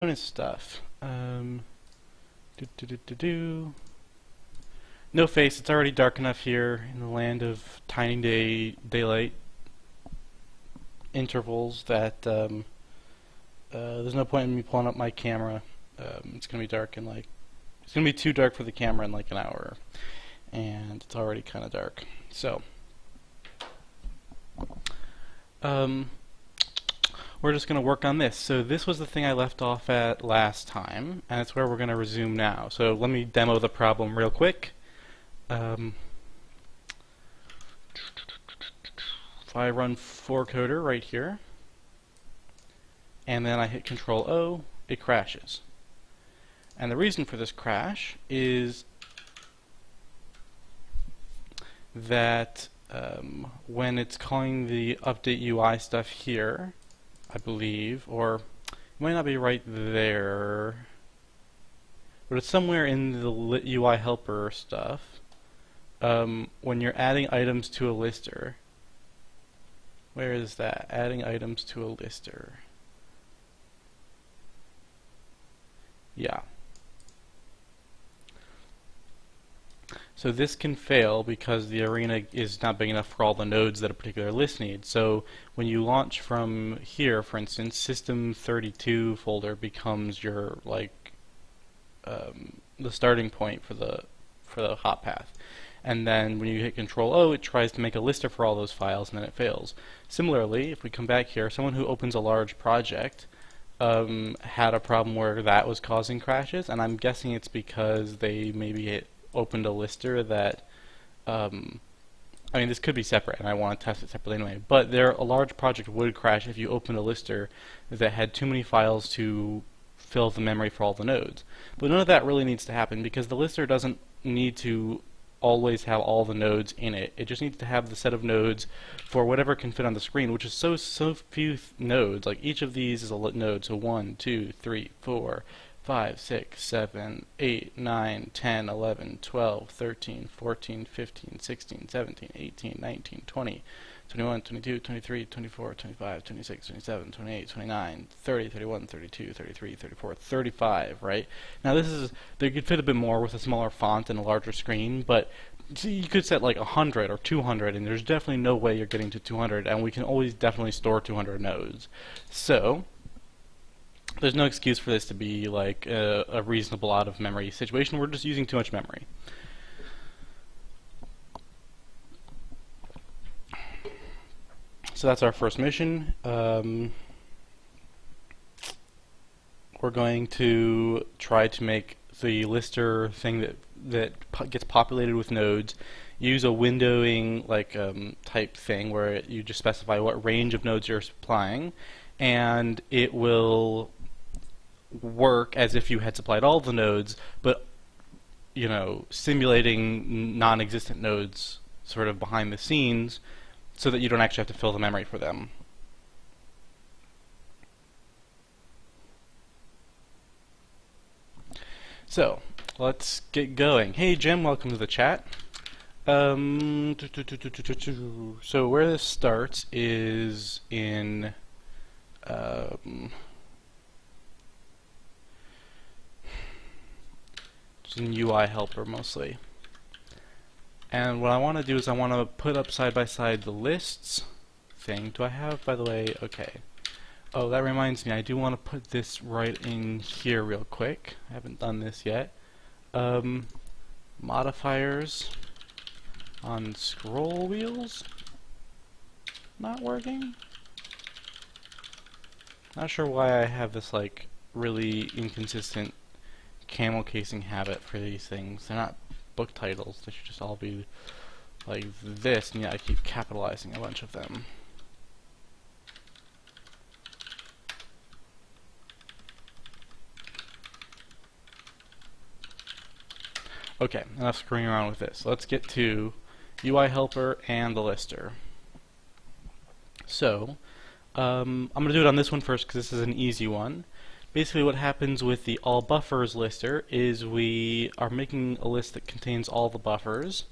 bonus stuff. No face, it's already dark enough here in the land of tiny daylight intervals that there's no point in me pulling up my camera. It's gonna be dark in it's gonna be too dark for the camera in like an hour, and it's already kind of dark. So, we're just going to work on this. So this was the thing I left off at last time, and it's where we're going to resume now. So let me demo the problem real quick. If I run 4coder right here, and then I hit Control O, it crashes. And the reason for this crash is that when it's calling the Updateui stuff here, I believe, or it might not be right there, but it's somewhere in the UI helper stuff. When you're adding items to a lister, where is that? Adding items to a lister. Yeah. So this can fail because the arena is not big enough for all the nodes that a particular list needs. So when you launch from here, for instance, system32 folder becomes your the starting point for the hot path. And then when you hit Control O, it tries to make a lister for all those files, and then it fails. Similarly, if we come back here, someone who opens a large project had a problem where that was causing crashes, and I'm guessing it's because they maybe opened a lister that I mean, this could be separate and I want to test it separately anyway, but a large project would crash if you opened a lister that had too many files to fill the memory for all the nodes. But none of that really needs to happen because the lister doesn't need to always have all the nodes in it. It just needs to have the set of nodes for whatever can fit on the screen, which is so few nodes. Like each of these is a node, so 1, 2, 3, 4, 5, 6, 7, 8, 9, 10, 11, 12, 13, 14, 15, 16, 17, 18, 19, 20, 21, 22, 23, 24, 25, 26, 27, 28, 29, 30, 31, 32, 33, 34, 35, right? Now they could fit a bit more with a smaller font and a larger screen, but you could set like 100 or 200, and there's definitely no way you're getting to 200, and we can always definitely store 200 nodes. So there's no excuse for this to be like a reasonable out-of-memory situation. We're just using too much memory. So that's our first mission. We're going to try to make the lister thing that gets populated with nodes use a windowing type thing where you just specify what range of nodes you're supplying, and it will work as if you had supplied all the nodes, but simulating non-existent nodes sort of behind the scenes so that you don't actually have to fill the memory for them. So let's get going. Hey Jim, welcome to the chat. So where this starts is in UI helper mostly. And what I want to do is I want to put up side by side the lists thing. Do I have, by the way, okay. Oh, that reminds me, I do want to put this right in here real quick. I haven't done this yet. Modifiers on scroll wheels? Not working? Not sure why I have this really inconsistent camel casing habit for these things. They're not book titles. They should just all be like this, and yet I keep capitalizing a bunch of them. Okay, enough screwing around with this. Let's get to UI helper and the lister. So, I'm going to do it on this one first because this is an easy one. Basically what happens with the all buffers lister is we are making a list that contains all the buffers,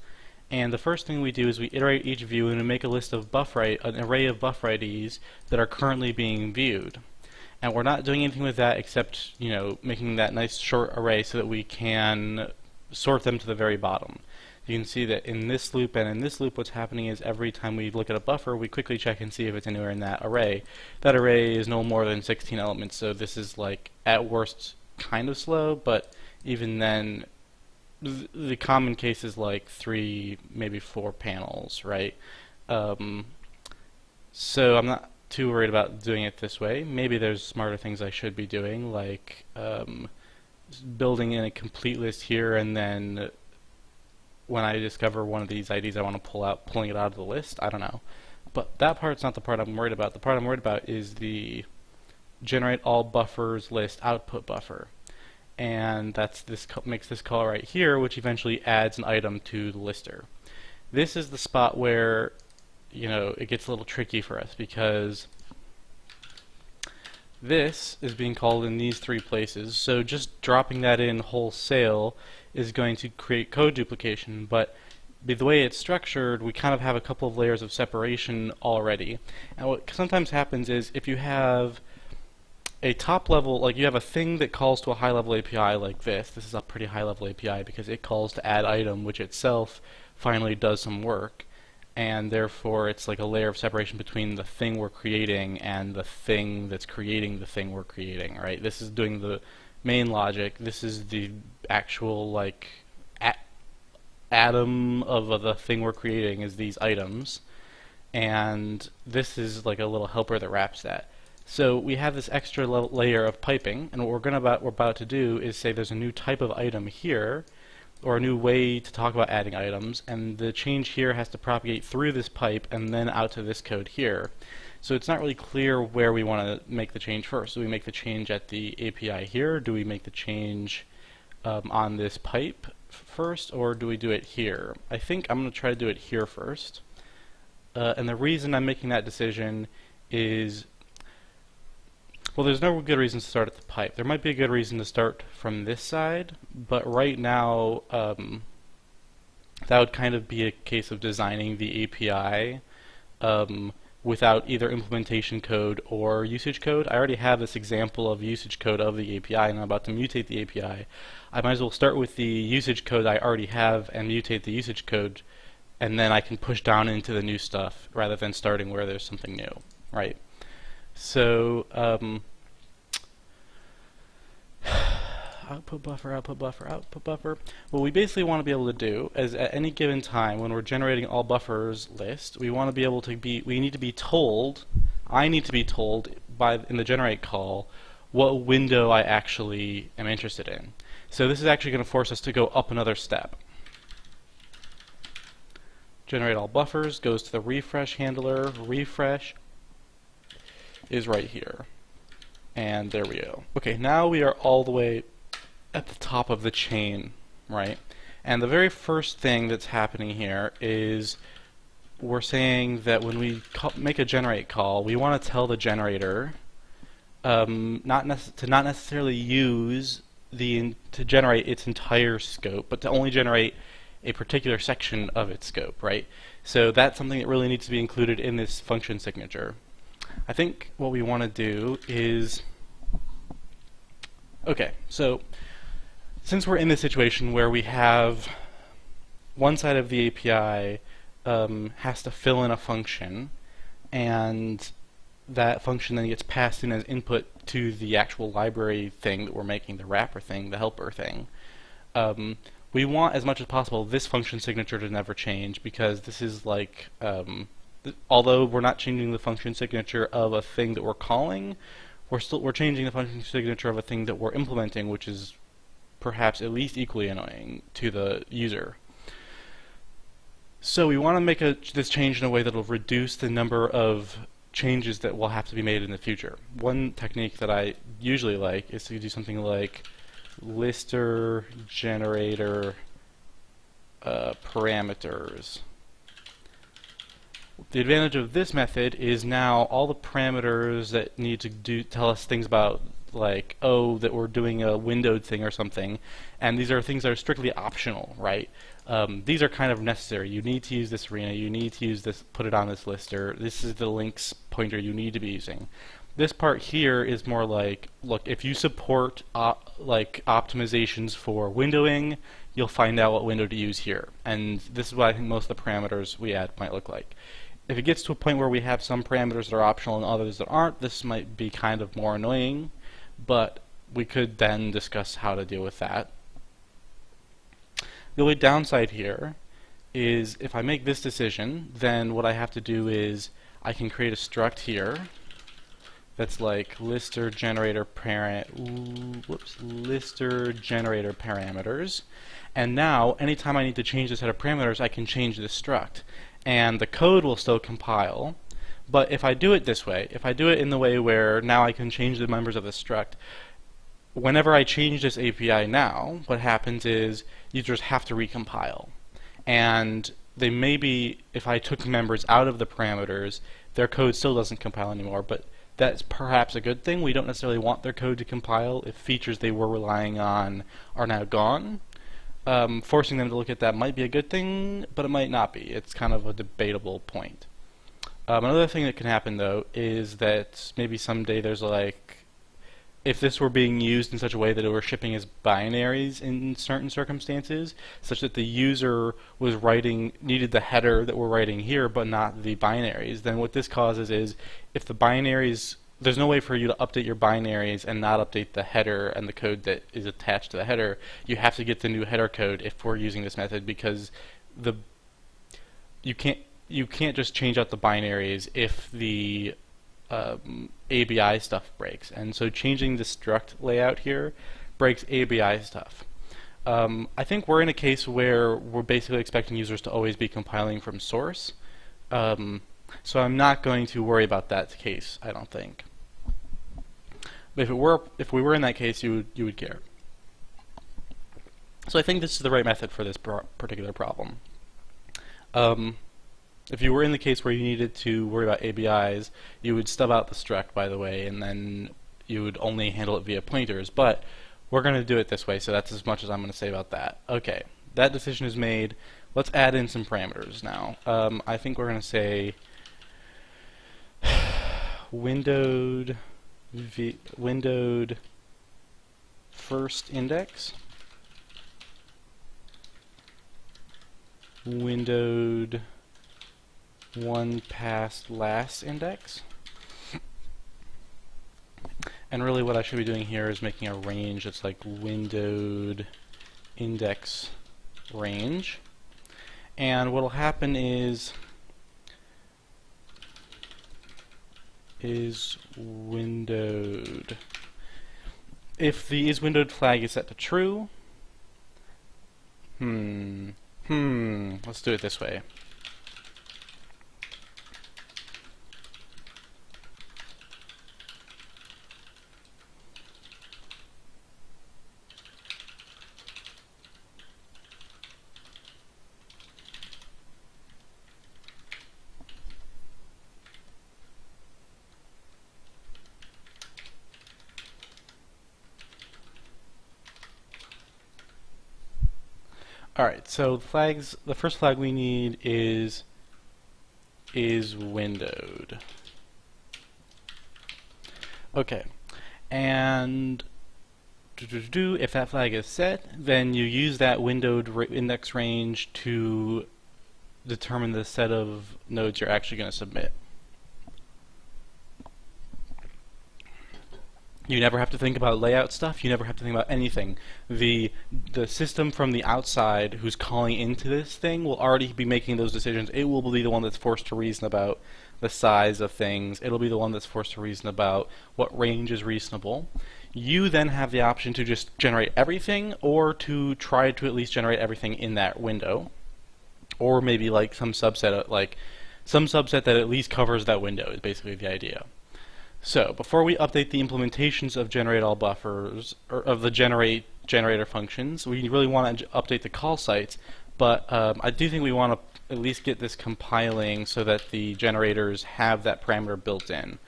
and the first thing we do is we iterate each view and we make a list of an array of buffer IDs that are currently being viewed. And we're not doing anything with that except, making that nice short array so that we can sort them to the very bottom. You can see that in this loop and in this loop what's happening is every time we look at a buffer we quickly check and see if it's anywhere in that array. That array is no more than 16 elements, so this is like at worst kind of slow, but even then the common case is like 3, maybe 4 panels, right? So I'm not too worried about doing it this way. Maybe there's smarter things I should be doing, like building in a complete list here, and then when I discover one of these IDs I want to pulling it out of the list. I don't know. But that part's not the part I'm worried about. The part I'm worried about is the generate all buffers list output buffer. And that's makes this call right here, which eventually adds an item to the lister. This is the spot where it gets a little tricky for us, because this is being called in these 3 places, so just dropping that in wholesale is going to create code duplication, but the way it's structured, we kind of have a couple of layers of separation already. And what sometimes happens is if you have a top level, like you have a thing that calls to a high level API like this is a pretty high level API because it calls to add item, which itself finally does some work, and therefore it's like a layer of separation between the thing we're creating and the thing that's creating the thing we're creating, right? This is doing the main logic. This is the actual like atom of the thing we're creating is these items, and this is like a little helper that wraps that. So we have this extra layer of piping, and what we're about to do is say there's a new type of item here, or a new way to talk about adding items, and the change here has to propagate through this pipe and then out to this code here. So it's not really clear where we want to make the change first. Do we make the change at the API here? Do we make the change on this pipe first, or do we do it here? I think I'm going to try to do it here first. And the reason I'm making that decision is, well, there's no good reason to start at the pipe. There might be a good reason to start from this side, but right now that would kind of be a case of designing the API without either implementation code or usage code. I already have this example of usage code of the API, and I'm about to mutate the API. I might as well start with the usage code I already have and mutate the usage code, and then I can push down into the new stuff rather than starting where there's something new, right? So output buffer, output buffer, output buffer. What we basically want to be able to do is at any given time when we're generating all buffers list, we want to be able to we need to be told, I need to be told in the generate call what window I actually am interested in. So this is actually going to force us to go up another step. Generate all buffers goes to the refresh handler. Refresh is right here. And there we go. Okay, now we are all the way at the top of the chain, right? And the very first thing that's happening here is we're saying that when we make a generate call, we want to tell the generator not necessarily use to generate its entire scope, but to only generate a particular section of its scope, right? So that's something that really needs to be included in this function signature. I think what we want to do is, okay, so since we're in this situation where we have one side of the API has to fill in a function, and that function then gets passed in as input to the actual library thing that we're making, the wrapper thing, the helper thing, we want as much as possible this function signature to never change, because this is like, although we're not changing the function signature of a thing that we're calling, we're changing the function signature of a thing that we're implementing, which is perhaps at least equally annoying to the user. So we want to make this change in a way that will reduce the number of changes that will have to be made in the future. One technique that I usually like is to do something like lister generator parameters. The advantage of this method is now all the parameters that need to tell us things about, like, oh, that we're doing a windowed thing or something, and these are things that are strictly optional, right? These are kind of necessary. You need to use this arena, you need to use this, put it on this lister, this is the links pointer you need to be using. This part here is more like, look, if you support like optimizations for windowing, you'll find out what window to use here. And this is what I think most of the parameters we add might look like. If it gets to a point where we have some parameters that are optional and others that aren't, this might be kind of more annoying, but we could then discuss how to deal with that. The only downside here is if I make this decision, then what I have to do is I can create a struct here that's like lister generator lister generator parameters, and now anytime I need to change the set of parameters, I can change this struct, and the code will still compile. But if I do it this way, if I do it in the way where now I can change the members of the struct, whenever I change this API now, what happens is users have to recompile. And they maybe, if I took members out of the parameters, their code still doesn't compile anymore, but that's perhaps a good thing. We don't necessarily want their code to compile if features they were relying on are now gone. Forcing them to look at that might be a good thing, but it might not be. It's kind of a debatable point. Another thing that can happen, though, is that maybe someday there's like, if this were being used in such a way that it were shipping as binaries in certain circumstances, such that the user was needed the header that we're writing here, but not the binaries, then what this causes is, if the binaries, there's no way for you to update your binaries and not update the header and the code that is attached to the header. You have to get the new header code if we're using this method, because you can't just change out the binaries if the ABI stuff breaks, and so changing the struct layout here breaks ABI stuff. I think we're in a case where we're basically expecting users to always be compiling from source, so I'm not going to worry about that case, I don't think. But if we were in that case, you would care. So I think this is the right method for this particular problem. If you were in the case where you needed to worry about ABIs, you would stub out the struct, by the way, and then you would only handle it via pointers. But we're going to do it this way, so that's as much as I'm going to say about that. Okay, that decision is made. Let's add in some parameters now. I think we're going to say windowed first index, windowed one past last index. And really what I should be doing here is making a range that's like windowed index range. And what will happen is windowed. If the isWindowed flag is set to true, let's do it this way. Alright, so the first flag we need is windowed. Okay, and if that flag is set, then you use that windowed index range to determine the set of nodes you're actually going to submit. You never have to think about layout stuff. You never have to think about anything. The system from the outside who's calling into this thing will already be making those decisions. It will be the one that's forced to reason about the size of things. It'll be the one that's forced to reason about what range is reasonable. You then have the option to just generate everything, or to try to at least generate everything in that window, or maybe like some subset that at least covers that window is basically the idea. So before we update the implementations of generate all buffers, or of the generator functions, we really want to update the call sites, but I do think we want to at least get this compiling so that the generators have that parameter built in.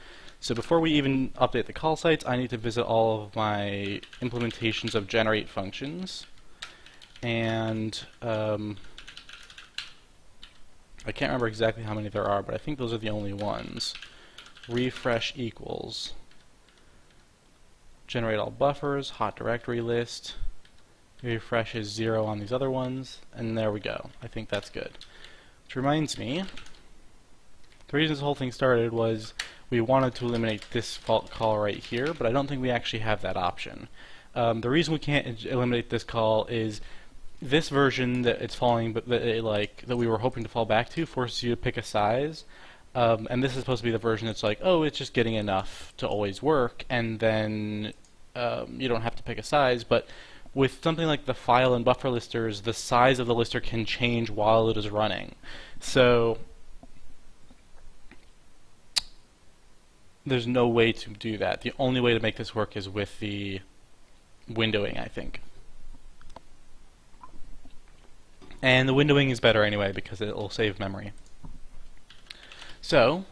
So before we even update the call sites, I need to visit all of my implementations of generate functions, and I can't remember exactly how many there are, but I think those are the only ones. Refresh equals. generate all buffers, hot directory list, refresh is 0 on these other ones, and there we go. I think that's good. Which reminds me, the reason this whole thing started was we wanted to eliminate this fault call right here, but I don't think we actually have that option. The reason we can't eliminate this call is this version that it's falling, but that we were hoping to fall back to, forces you to pick a size, and this is supposed to be the version that's like, oh, it's just getting enough to always work, and then you don't have to pick a size. But with something like the file and buffer listers, the size of the lister can change while it is running. So there's no way to do that. The only way to make this work is with the windowing, I think. And the windowing is better anyway because it will save memory. So,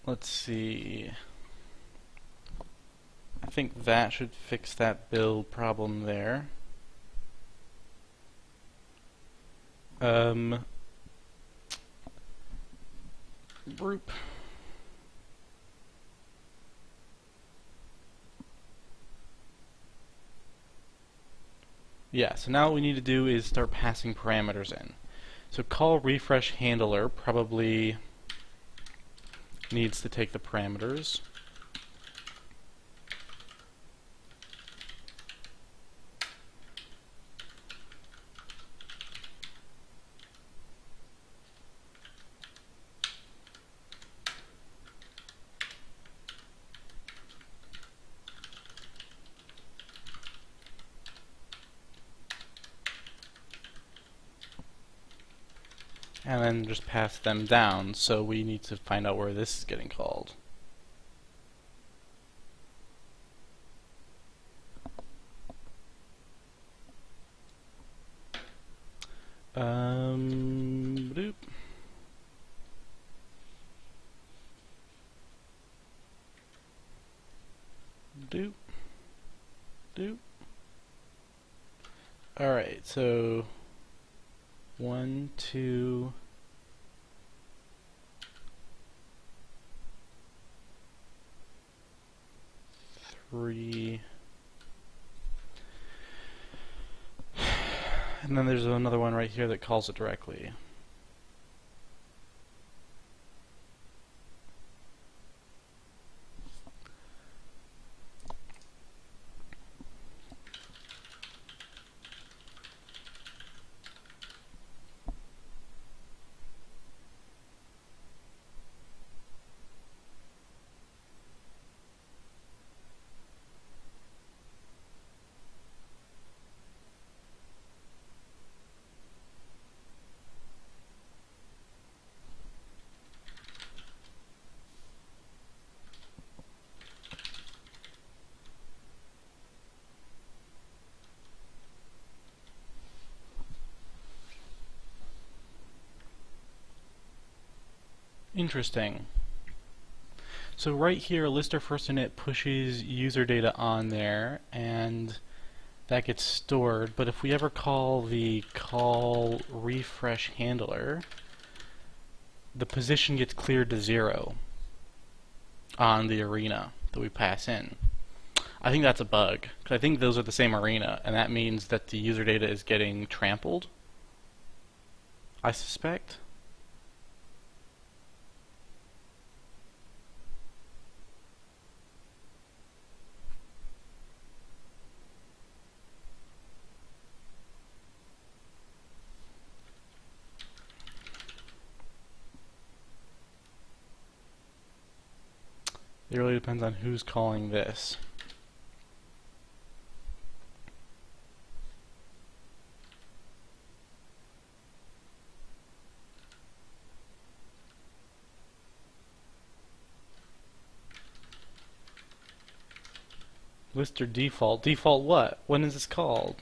let's see. I think that should fix that build problem there. Group. Yeah, so now what we need to do is start passing parameters in. So call refresh handler probably needs to take the parameters. And then just pass them down, so we need to find out where this is getting called. Doop. Doop. Doop. Alright, so 1, 2, 3, and then there's another one right here that calls it directly. Interesting. So right here, lister first init pushes user data on there, and that gets stored. But if we ever call the call refresh handler, the position gets cleared to 0 on the arena that we pass in. I think that's a bug, because I think those are the same arena, and that means that the user data is getting trampled, I suspect. It really depends on who's calling this. Lister default. Default what? When is this called?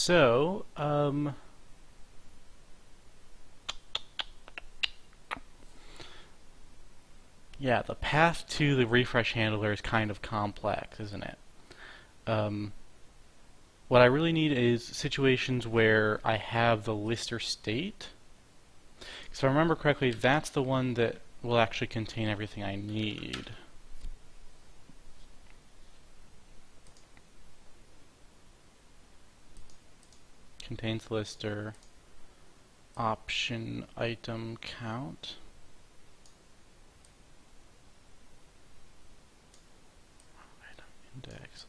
So, yeah, the path to the refresh handler is kind of complex, isn't it? What I really need is situations where I have the lister state. So if I remember correctly, that's the one that will actually contain everything I need. Contains lister, option item count. Item index.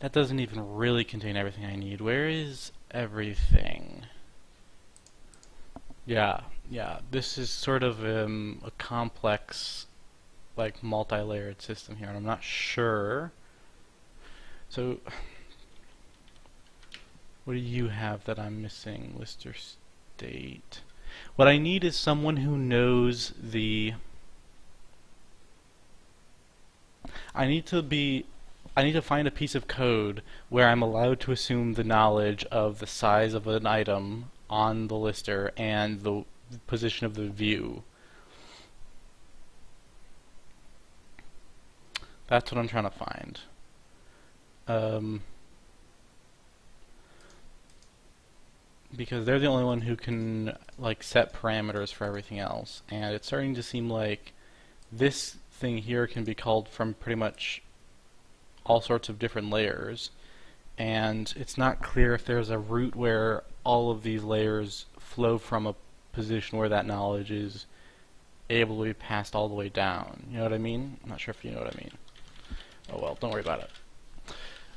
That doesn't even really contain everything I need. Where is everything? Yeah, this is sort of a complex, like, multi-layered system here, and I'm not sure. So, what do you have that I'm missing? Lister state. What I need is someone who knows the... I need to find a piece of code where I'm allowed to assume the knowledge of the size of an item on the lister and the position of the view. That's what I'm trying to find. Because they're the only one who can, like, set parameters for everything else, and it's starting to seem like this thing here can be called from pretty much all sorts of different layers, and it's not clear if there's a route where all of these layers flow from a position where that knowledge is able to be passed all the way down. You know what I mean? I'm not sure if you know what I mean. Oh well, don't worry about it.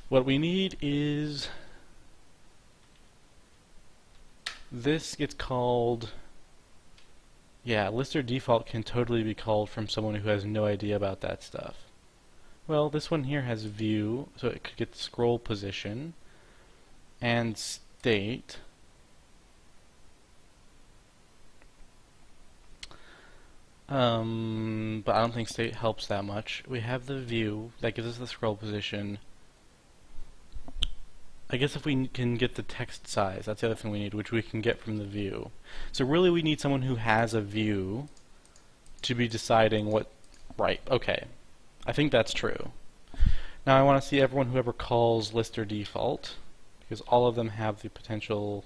What we need is... this gets called... yeah, lister default can totally be called from someone who has no idea about that stuff. Well, this one here has view, so it could get the scroll position, and state. But I don't think state helps that much. We have the view, that gives us the scroll position. I guess if we can get the text size, that's the other thing we need, which we can get from the view. So really we need someone who has a view to be deciding what... right, okay. I think that's true. Now I want to see everyone who ever calls lister default, because all of them have the potential...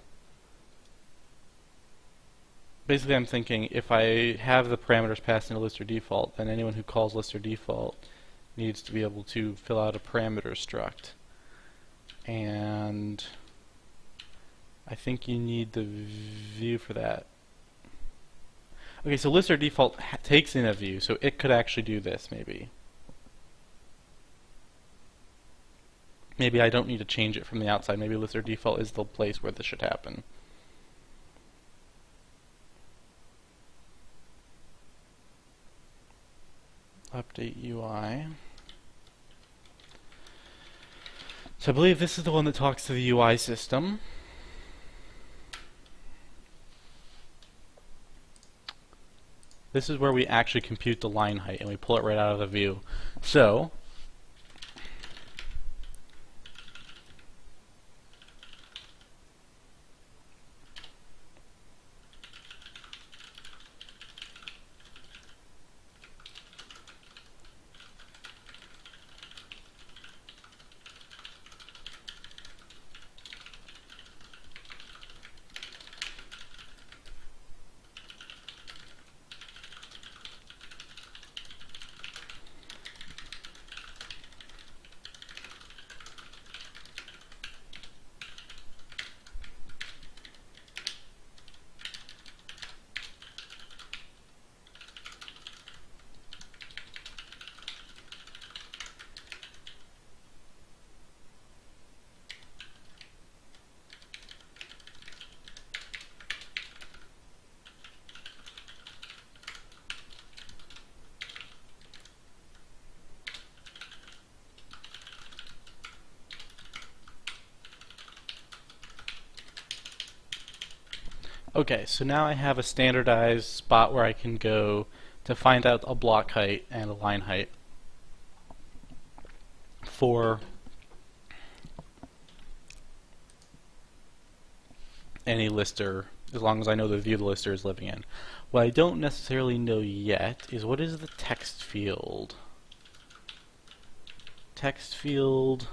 basically I'm thinking if I have the parameters passed into lister default, then anyone who calls lister default needs to be able to fill out a parameter struct. And I think you need the view for that. Okay, so lister default takes in a view, so it could actually do this, maybe. Maybe I don't need to change it from the outside. Maybe lister default is the place where this should happen. Updateui. So I believe this is the one that talks to the UI system. This is where we actually compute the line height, and we pull it right out of the view. So okay, so now I have a standardized spot where I can go to find out a block height and a line height for any lister as long as I know the view the lister is living in. What I don't necessarily know yet is what is the text field? Text field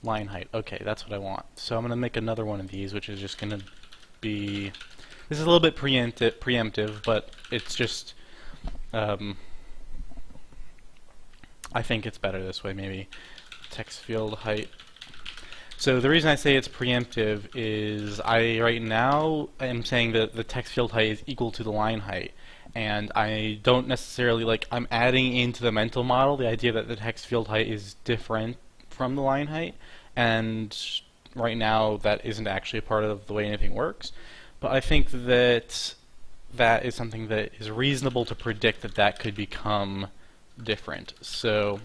line height. Okay, that's what I want. So I'm going to make another one of these, which is just going to be... This is a little bit preemptive, but it's just... I think it's better this way, maybe. Text field height. So the reason I say it's preemptive is I right now am saying that the text field height is equal to the line height. And I don't necessarily, I'm adding into the mental model the idea that the text field height is different from the line height, and right now that isn't actually a part of the way anything works. But I think that that is something that is reasonable to predict that that could become different. So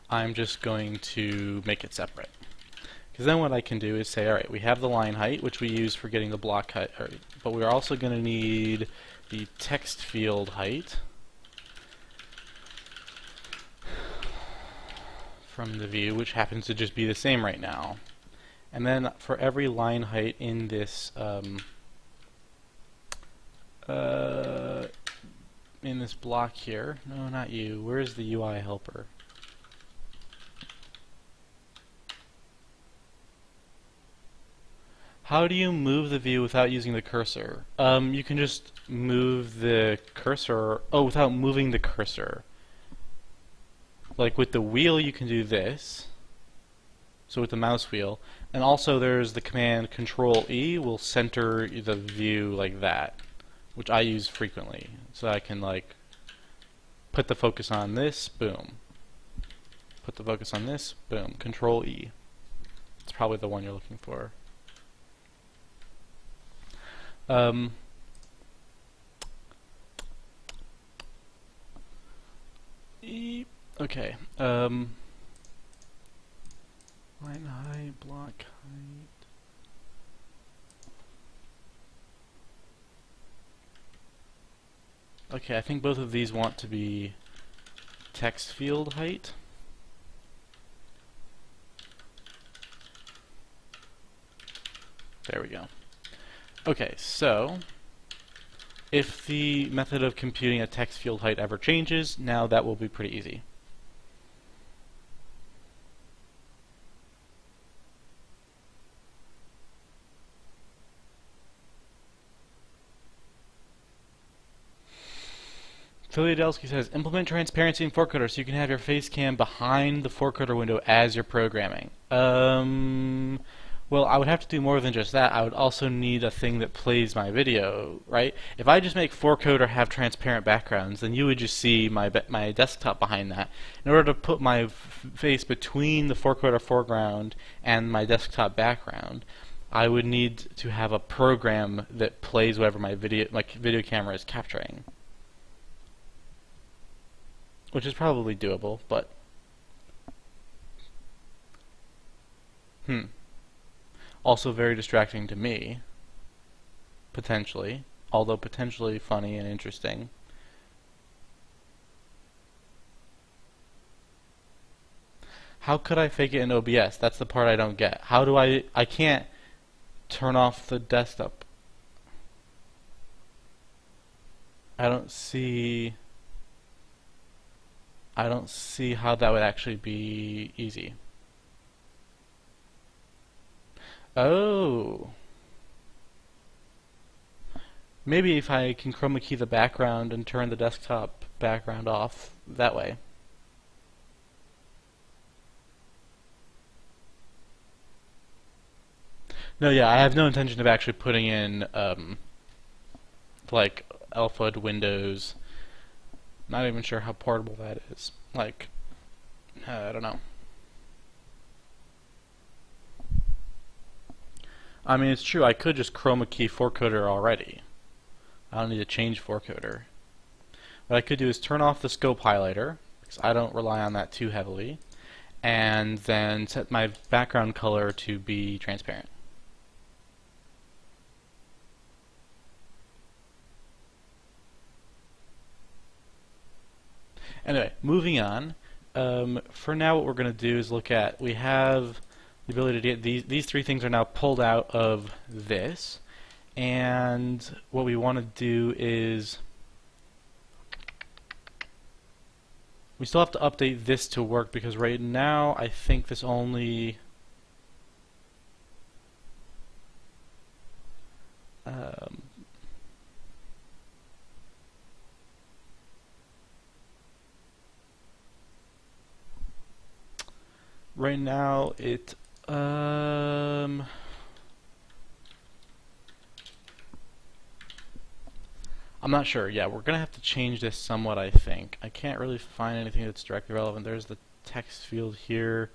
I'm just going to make it separate. Because then what I can do is say, alright, we have the line height, which we use for getting the block height, but we're also going to need the text field height from the view, which happens to just be the same right now. And then for every line height in this block here, no, not you, where's the UI helper? How do you move the view without using the cursor? You can just move the cursor, without moving the cursor. Like with the wheel you can do this, so with the mouse wheel, and also there's the command Control-E will center the view like that, which I use frequently. So I can put the focus on this, boom. Put the focus on this, boom. Control-E. It's probably the one you're looking for. Okay. Line height, block height. Okay, I think both of these want to be text field height. There we go. Okay, so if the method of computing a text field height ever changes, now that will be pretty easy. Filiadelsky says, implement transparency in 4coder so you can have your face cam behind the 4coder window as you're programming. Well, I would have to do more than just that. I would also need a thing that plays my video, right? If I just make 4coder have transparent backgrounds, then you would just see my desktop behind that. In order to put my face between the 4coder foreground and my desktop background, I would need to have a program that plays whatever my video camera is capturing. Which is probably doable, but... Also very distracting to me, potentially, although potentially funny and interesting. How could I fake it in OBS? That's the part I don't get. How do I can't turn off the desktop. I don't see how that would actually be easy. Oh. Maybe if I can chroma key the background and turn the desktop background off that way. No, yeah, I have no intention of actually putting in like alpha Windows. Not even sure how portable that is. Like, I don't know. I mean, it's true, I could just chroma key 4coder already. I don't need to change 4coder. What I could do is turn off the scope highlighter, because I don't rely on that too heavily, and then set my background color to be transparent. Anyway, moving on. For now, what we're going to do is look at, we have the ability to get these three things are now pulled out of this, and what we want to do is we still have to update this to work, because right now I think this only right now it I'm not sure. Yeah, we're gonna have to change this somewhat, I think. I can't really find anything that's directly relevant. There's the text field here.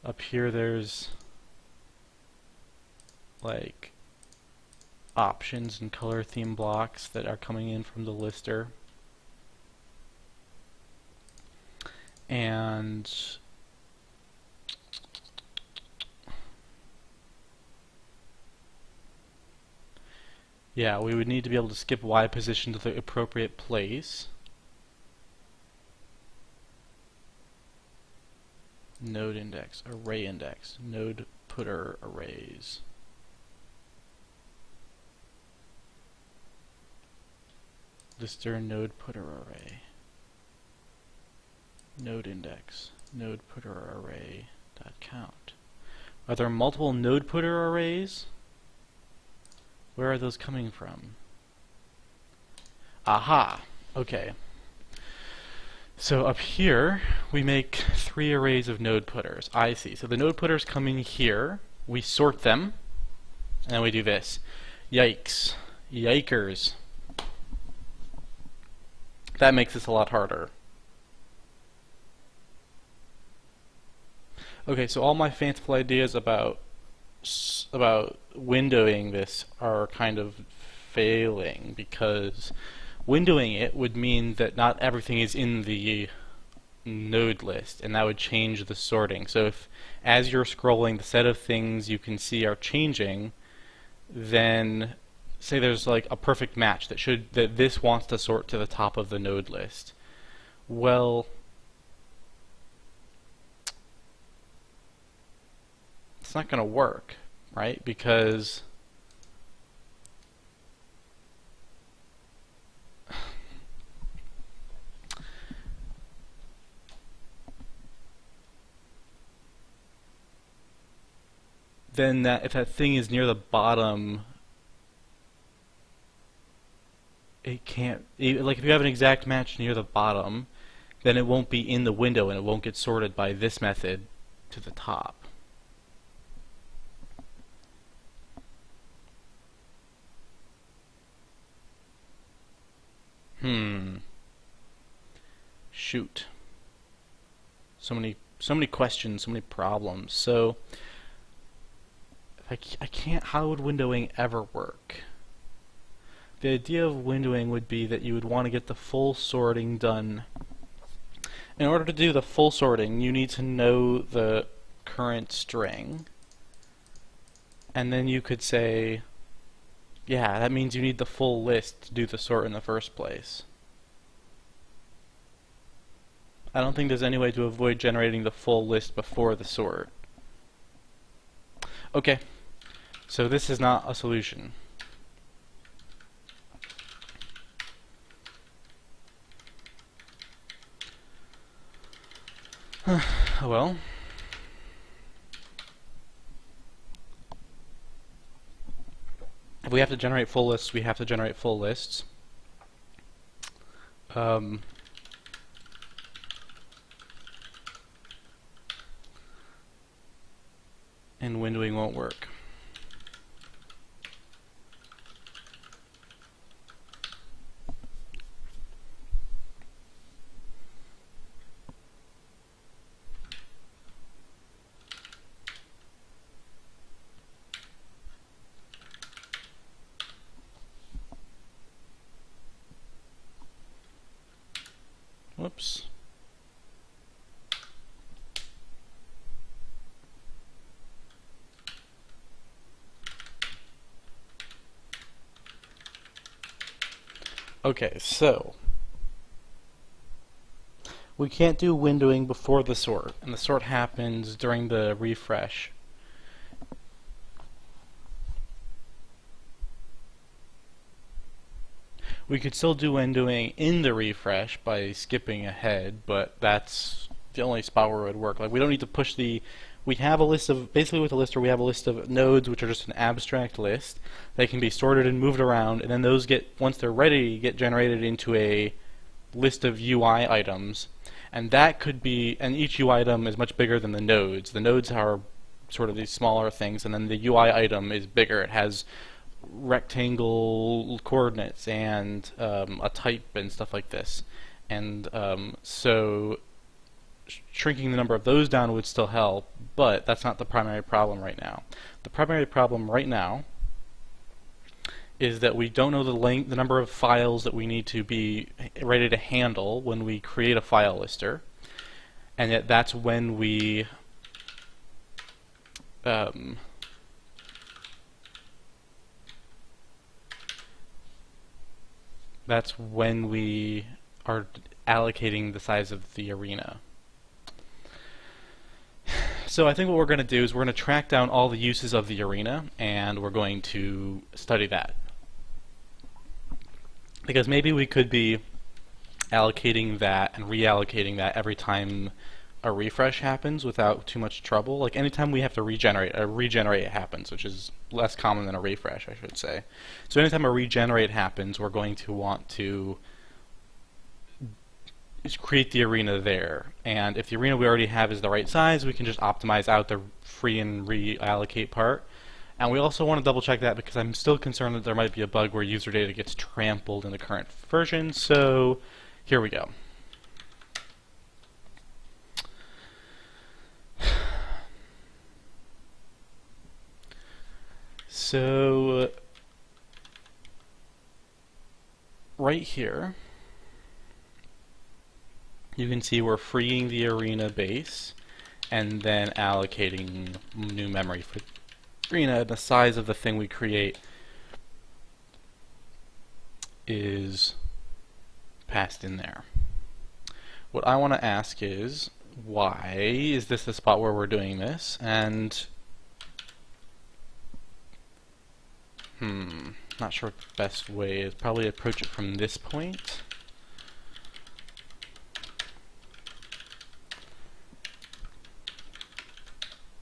Up here there's like options and color theme blocks that are coming in from the lister. And yeah, we would need to be able to skip Y position to the appropriate place. Node index, array index, node putter arrays. Lister node putter array. Node index, node putter array dot count. Are there multiple node putter arrays? Where are those coming from? Aha! Okay. So up here, we make 3 arrays of node putters. I see. So the node putters come in here, we sort them, and we do this. Yikes. Yikers. That makes this a lot harder. Okay, so all my fanciful ideas about windowing this are kind of failing, because windowing it would mean that not everything is in the node list, and that would change the sorting. So if, as you're scrolling, the set of things you can see are changing, then say there's like a perfect match that this wants to sort to the top of the node list. Well, it's not going to work, right? Because then if that thing is near the bottom, it can't, like if you have an exact match near the bottom, then it won't be in the window and it won't get sorted by this method to the top. Shoot. So many questions, so many problems. So I can't, how would windowing ever work? The idea of windowing would be that you would want to get the full sorting done. In order to do the full sorting, you need to know the current string. And then you could say, yeah, that means you need the full list to do the sort in the first place. I don't think there's any way to avoid generating the full list before the sort. Okay, so this is not a solution. Well, if we have to generate full lists, we have to generate full lists. And windowing won't work. Whoops. Okay, so We can't do windowing before the sort, and the sort happens during the refresh. We could still do windowing in the refresh by skipping ahead, but that's the only spot where it would work. Like, we don't need to push the... We have a list of... Basically, with a lister, we have a list of nodes, which are just an abstract list. They can be sorted and moved around, and then those get... Once they're ready, get generated into a list of UI items. And that could be... And each UI item is much bigger than the nodes. The nodes are sort of these smaller things, and then the UI item is bigger. It has rectangle coordinates and a type and stuff like this, and so shrinking the number of those down would still help, but that's not the primary problem right now. The primary problem right now is that we don't know the number of files that we need to be ready to handle when we create a file lister, and yet that's when we are allocating the size of the arena. So I think what we're going to do is we're going to track down all the uses of the arena, and we're going to study that. Because maybe we could be allocating that and reallocating that every time a refresh happens without too much trouble. Like anytime we have to regenerate, a regenerate happens, which is less common than a refresh, I should say. So anytime a regenerate happens, we're going to want to create the arena there. And if the arena we already have is the right size, we can just optimize out the free and reallocate part. And we also want to double check that because I'm still concerned that there might be a bug where user data gets trampled in the current version. So here we go. So right here, you can see we're freeing the arena base and then allocating new memory for the arena. The size of the thing we create is passed in there. What I want to ask is, why is this the spot where we're doing this? And not sure what the best way is. Probably approach it from this point.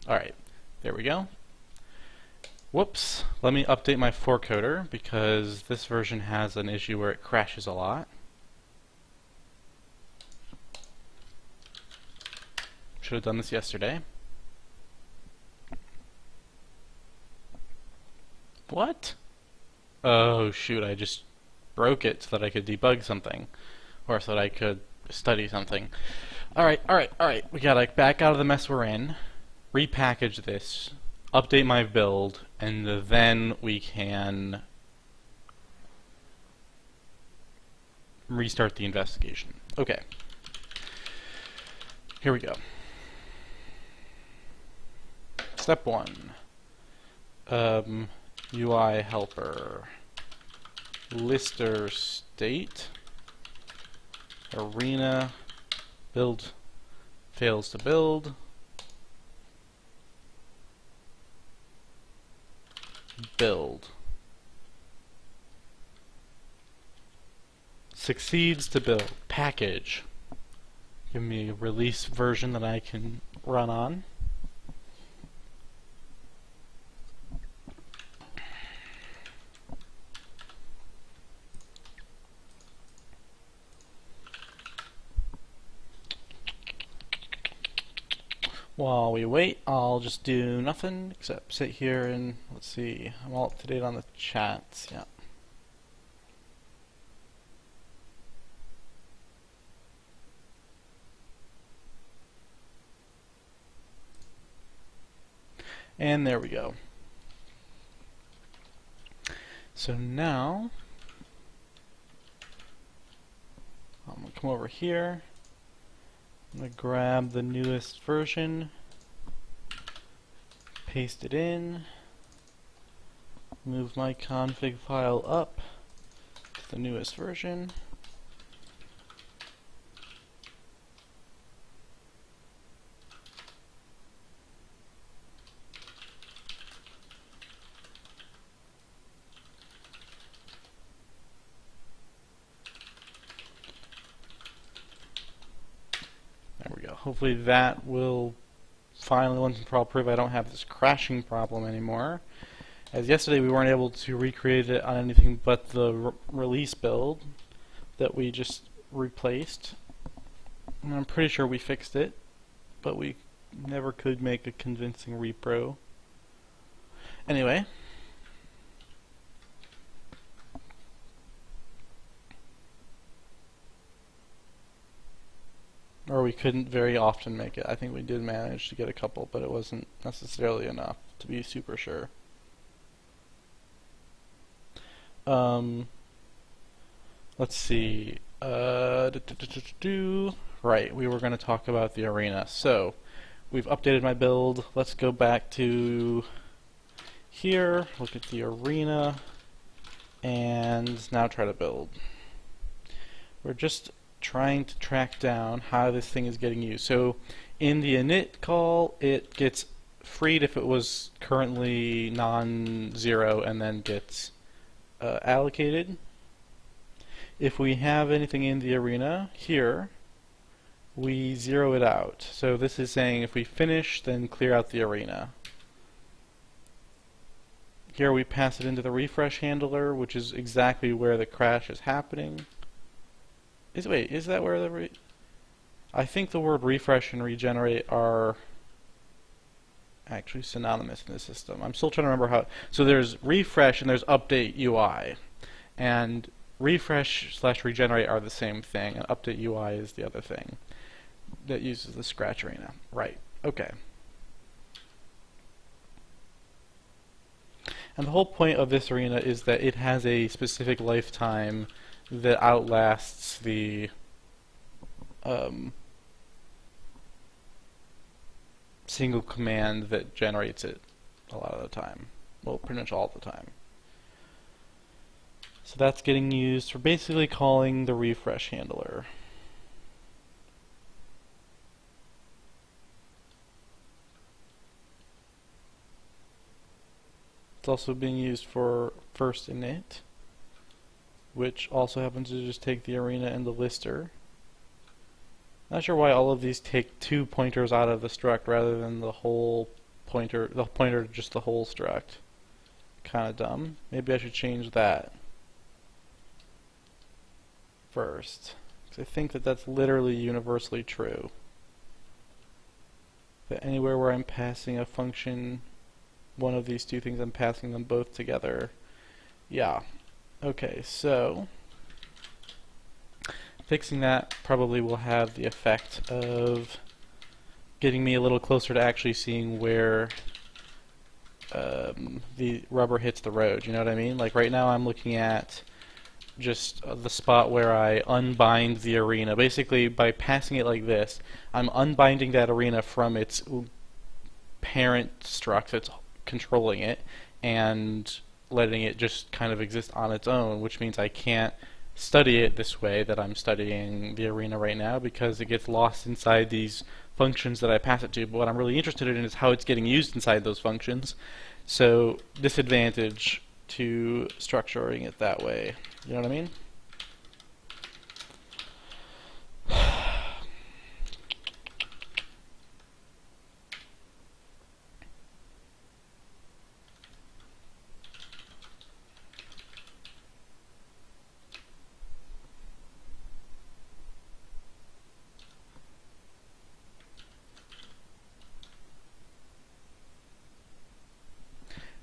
Alright, there we go. Whoops, let me update my 4coder because this version has an issue where it crashes a lot. Should have done this yesterday. What? Oh shoot, I just broke it so that I could debug something. Or so that I could study something. Alright. We gotta back out of the mess we're in, repackage this, update my build, and then we can restart the investigation. Okay. Here we go. Step 1. UI helper, lister state, arena, build, fails to build, build, succeeds to build, package, give me a release version that I can run on. While we wait, I'll just do nothing except sit here and let's see. I'm all up to date on the chats. Yeah. And there we go. So now I'm going to come over here. I'm going to grab the newest version, paste it in, move my config file up to the newest version, hopefully that will finally once and for all prove I don't have this crashing problem anymore. As yesterday we weren't able to recreate it on anything but the release build that we just replaced. And I'm pretty sure we fixed it, but we never could make a convincing repro. Anyway. Or we couldn't very often make it. I think we did manage to get a couple, but it wasn't necessarily enough to be super sure. Let's see. Right, we were going to talk about the arena. So, we've updated my build. Let's go back to here, look at the arena, and now try to build. We're just trying to track down how this thing is getting used. So in the init call, it gets freed if it was currently non-zero and then gets allocated. If we have anything in the arena here, we zero it out. So this is saying if we finish, then clear out the arena. Here we pass it into the refresh handler, which is exactly where the crash is happening. Wait, is that where the I think the word refresh and regenerate are actually synonymous in the system. I'm still trying to remember how. So there's refresh and there's Updateui. And refresh/regenerate are the same thing, and Updateui is the other thing that uses the scratch arena. Right, okay. And the whole point of this arena is that it has a specific lifetime that outlasts the single command that generates it a lot of the time. Well, pretty much all the time. So that's getting used for basically calling the refresh handler. It's also being used for first init, which also happens to just take the arena and the lister. Not sure why all of these take two pointers out of the struct rather than the whole pointer, just the whole struct. Kind of dumb. Maybe I should change that first, because I think that that's literally universally true. That anywhere where I'm passing a function, one of these two things, I'm passing them both together. Yeah. Okay, so fixing that probably will have the effect of getting me a little closer to actually seeing where the rubber hits the road, you know what I mean? Like right now I'm looking at just the spot where I unbind the arena. Basically, by passing it like this, I'm unbinding that arena from its parent struct that's controlling it and letting it just kind of exist on its own, which means I can't study it this way that I'm studying the arena right now because it gets lost inside these functions that I pass it to. But what I'm really interested in is how it's getting used inside those functions. So disadvantage to structuring it that way. You know what I mean?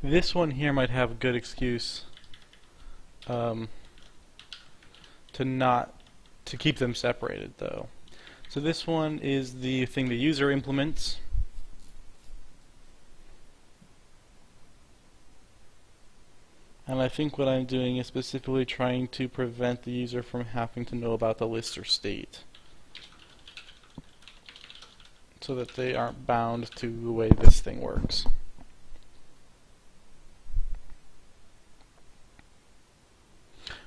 This one here might have a good excuse to keep them separated, though. So this one is the thing the user implements. And I think what I'm doing is specifically trying to prevent the user from having to know about the list or state, so that they aren't bound to the way this thing works.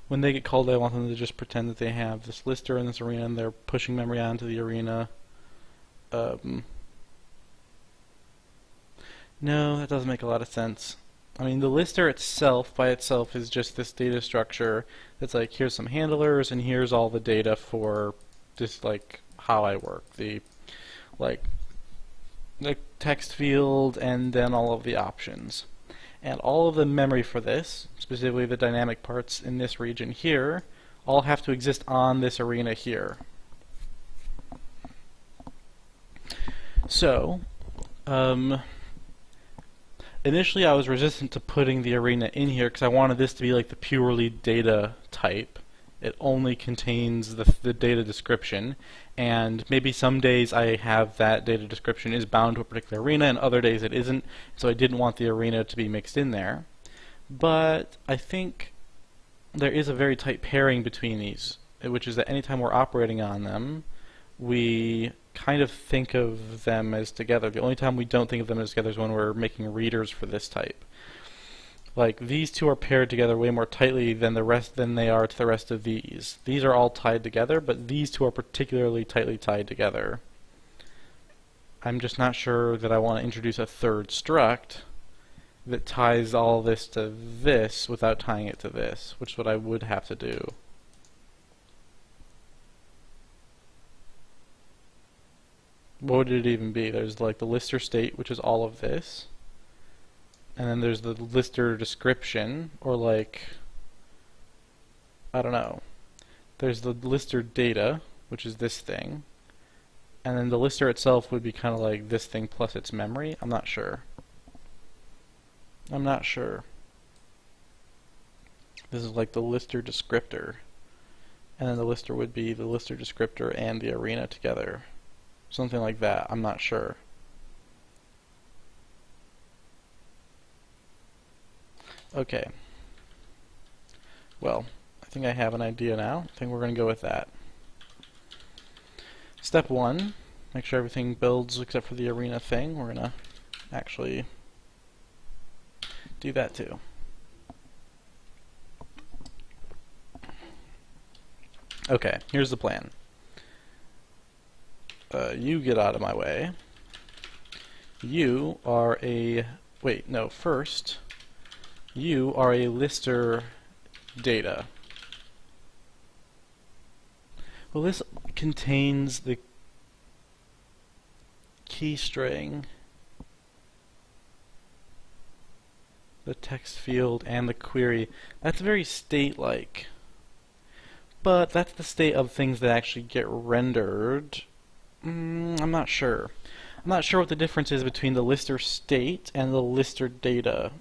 When they get called, I want them to just pretend that they have this lister in this arena and they're pushing memory onto the arena. No, that doesn't make a lot of sense. I mean, the lister itself, by itself, is just this data structure that's like, here's some handlers and here's all the data for just like how I work. The like the text field and then all of the options. And all of the memory for this, specifically the dynamic parts in this region here, all have to exist on this arena here. So, initially I was resistant to putting the arena in here because I wanted this to be like the purely data type. It only contains the data description, and maybe some days I have that data description is bound to a particular arena and other days it isn't, so I didn't want the arena to be mixed in there. But I think there is a very tight pairing between these, which is that anytime we're operating on them, we kind of think of them as together. The only time we don't think of them as together is when we're making readers for this type. Like, these two are paired together way more tightly than they are to the rest of these. These are all tied together, but these two are particularly tightly tied together. I'm just not sure that I want to introduce a third struct that ties all this to this without tying it to this, which is what I would have to do. What would it even be? There's like the lister state, which is all of this. And then there's the lister description, or like, I don't know. There's the lister data, which is this thing. And then the lister itself would be kind of like this thing plus its memory. I'm not sure. I'm not sure. This is like the lister descriptor. And then the lister would be the lister descriptor and the arena together. Something like that. I'm not sure. Okay. Well, I think I have an idea now. I think we're going to go with that. Step 1, make sure everything builds except for the arena thing. We're going to actually do that too. Okay, here's the plan. You get out of my way. You are a... Wait, no, first... You are a lister data. Well, this contains the key string, the text field, and the query. That's very state-like. But that's the state of things that actually get rendered. I'm not sure. I'm not sure what the difference is between the lister state and the lister data.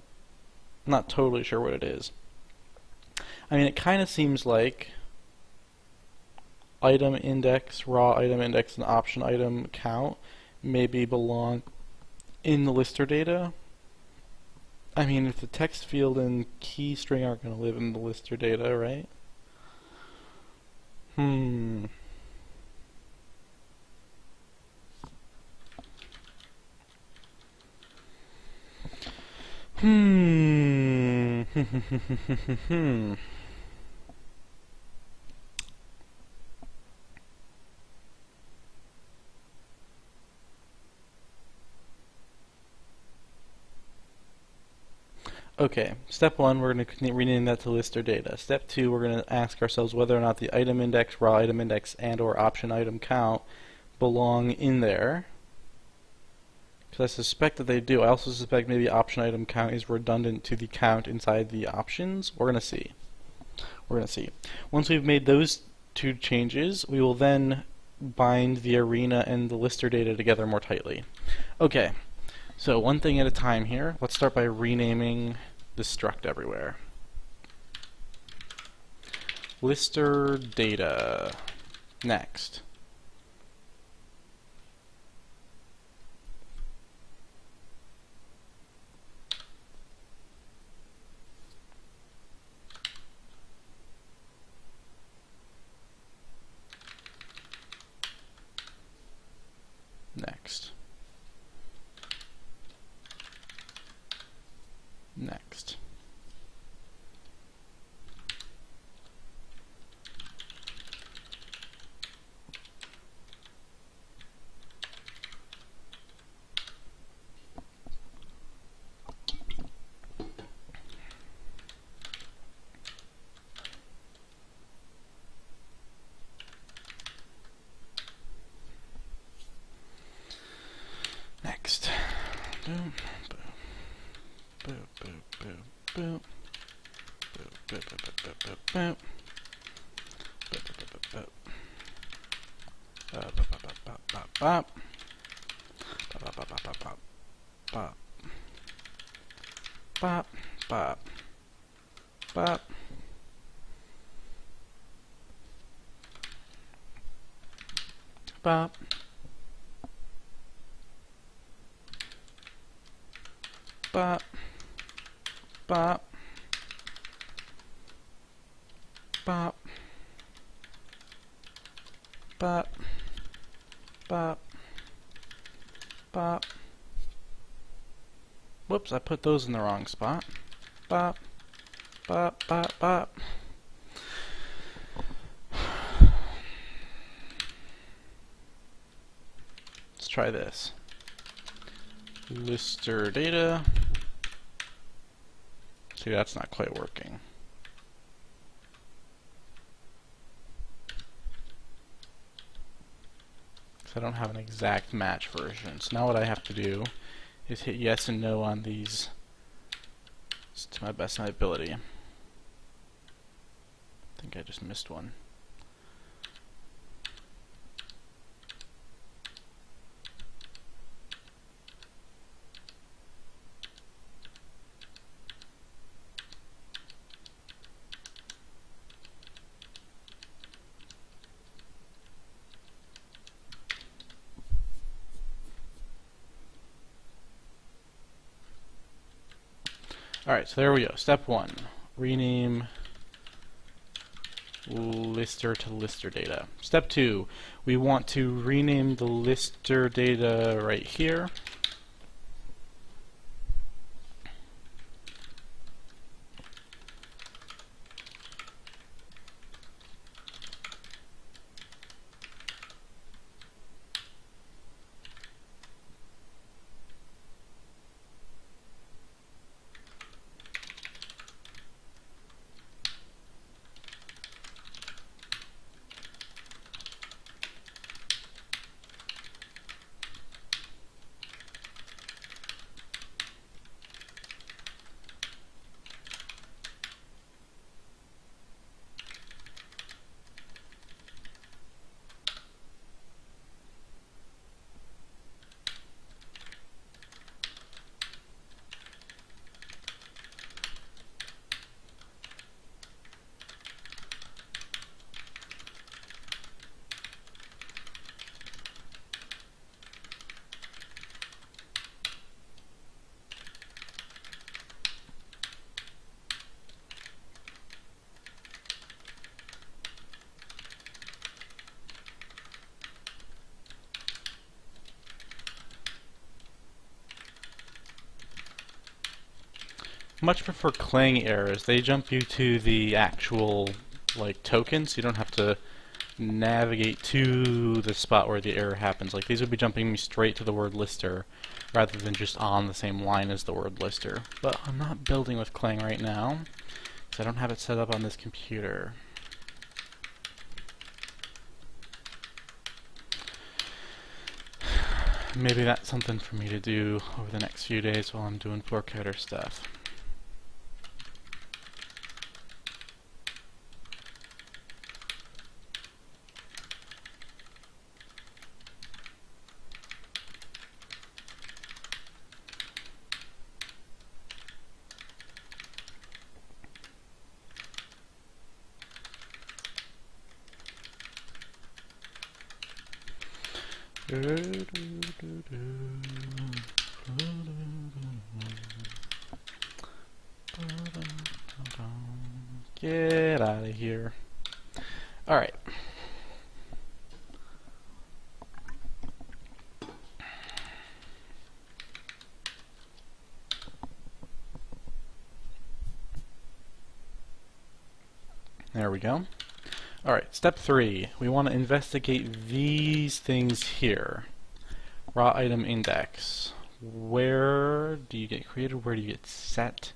I'm not totally sure what it is. I mean, it kind of seems like item index, raw item index, and option item count maybe belong in the lister data. I mean, if the text field and key string aren't going to live in the lister data, right? Okay, step 1, we're going to rename that to lister data. Step 2, we're going to ask ourselves whether or not the item index, raw item index, and or option item count belong in there. Because I suspect that they do. I also suspect maybe option item count is redundant to the count inside the options. We're going to see. We're going to see. Once we've made those two changes, we will then bind the arena and the lister data together more tightly. Okay, so one thing at a time here. Let's start by renaming the struct everywhere. Lister data. Next. Next. Next. boom, boom, boom, boom, boom, boom, boom, boom, boom, bop, bop, bop, bop, bop, bop, bop, bop, bop, bop. Whoops, I put those in the wrong spot. Bop, bop, bop, bop. Let's try this. Lister data. See, that's not quite working. I don't have an exact match version. So now what I have to do is hit yes and no on these to my best of my ability. I think I just missed one. Alright, so there we go. Step 1. Rename lister to lister data. Step 2. We want to rename the lister data right here. Much prefer Clang errors. They jump you to the actual token, so you don't have to navigate to the spot where the error happens. Like these would be jumping me straight to the word lister rather than just on the same line as the word lister. But I'm not building with Clang right now because I don't have it set up on this computer. Maybe that's something for me to do over the next few days while I'm doing 4coder stuff. Get out of here. Alright. There we go. Alright, step 3. We want to investigate these things here. Raw item index. Where do you get created? Where do you get set?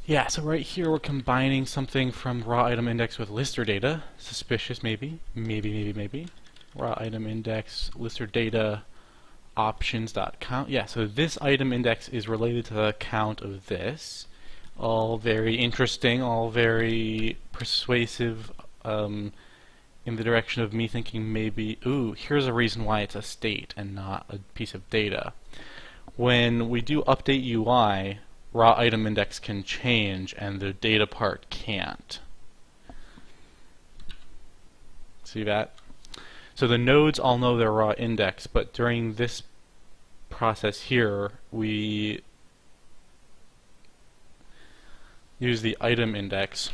Yeah, so right here we're combining something from raw item index with lister data. Suspicious, maybe. Maybe. Raw item index, lister data options.count. Yeah, so this item index is related to the count of this. All very interesting, all very persuasive, in the direction of me thinking maybe, ooh, here's a reason why it's a state and not a piece of data. When we do Updateui, raw item index can change and the data part can't. See that? So the nodes all know their raw index, but during this process here, we use the item index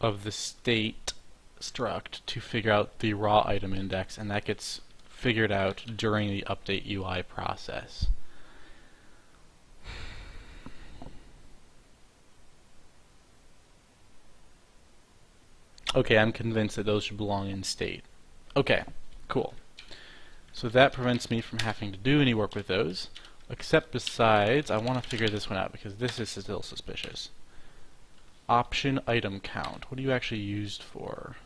of the state struct to figure out the raw item index, and that gets figured out during the Updateui process. Okay, I'm convinced that those should belong in state. Okay, cool. So that prevents me from having to do any work with those, except besides, I want to figure this one out because this is still suspicious. Option item count. What are you actually used for?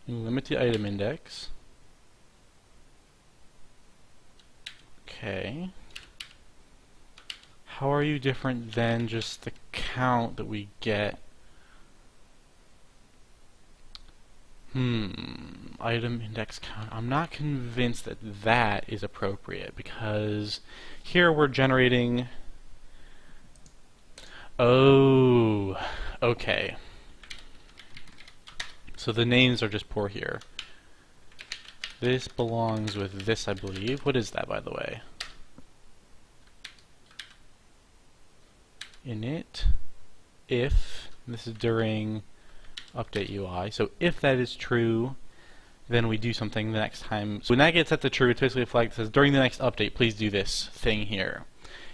You limit the item index. Okay. How are you different than just the count that we get? Item index count. I'm not convinced that that is appropriate because here we're generating... Oh, okay. So the names are just poor here. This belongs with this, I believe. What is that, by the way? Init, if, this is during Updateui, so if that is true, then we do something the next time. So when that gets set to true, it's basically a flag that says, during the next update, please do this thing here.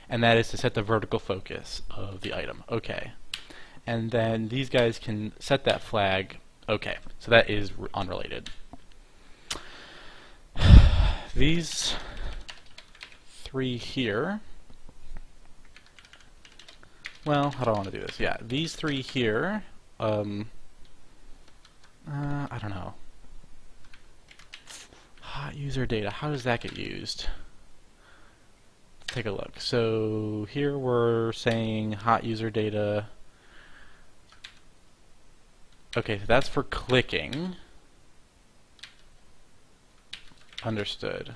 And that is to set the vertical focus of the item. Okay. And then these guys can set that flag. Okay, so that is unrelated. These three here... Well, how do I want to do this? Yeah, these three here, I don't know. Hot user data, how does that get used? Let's take a look. So here we're saying hot user data. Okay, so that's for clicking. Understood.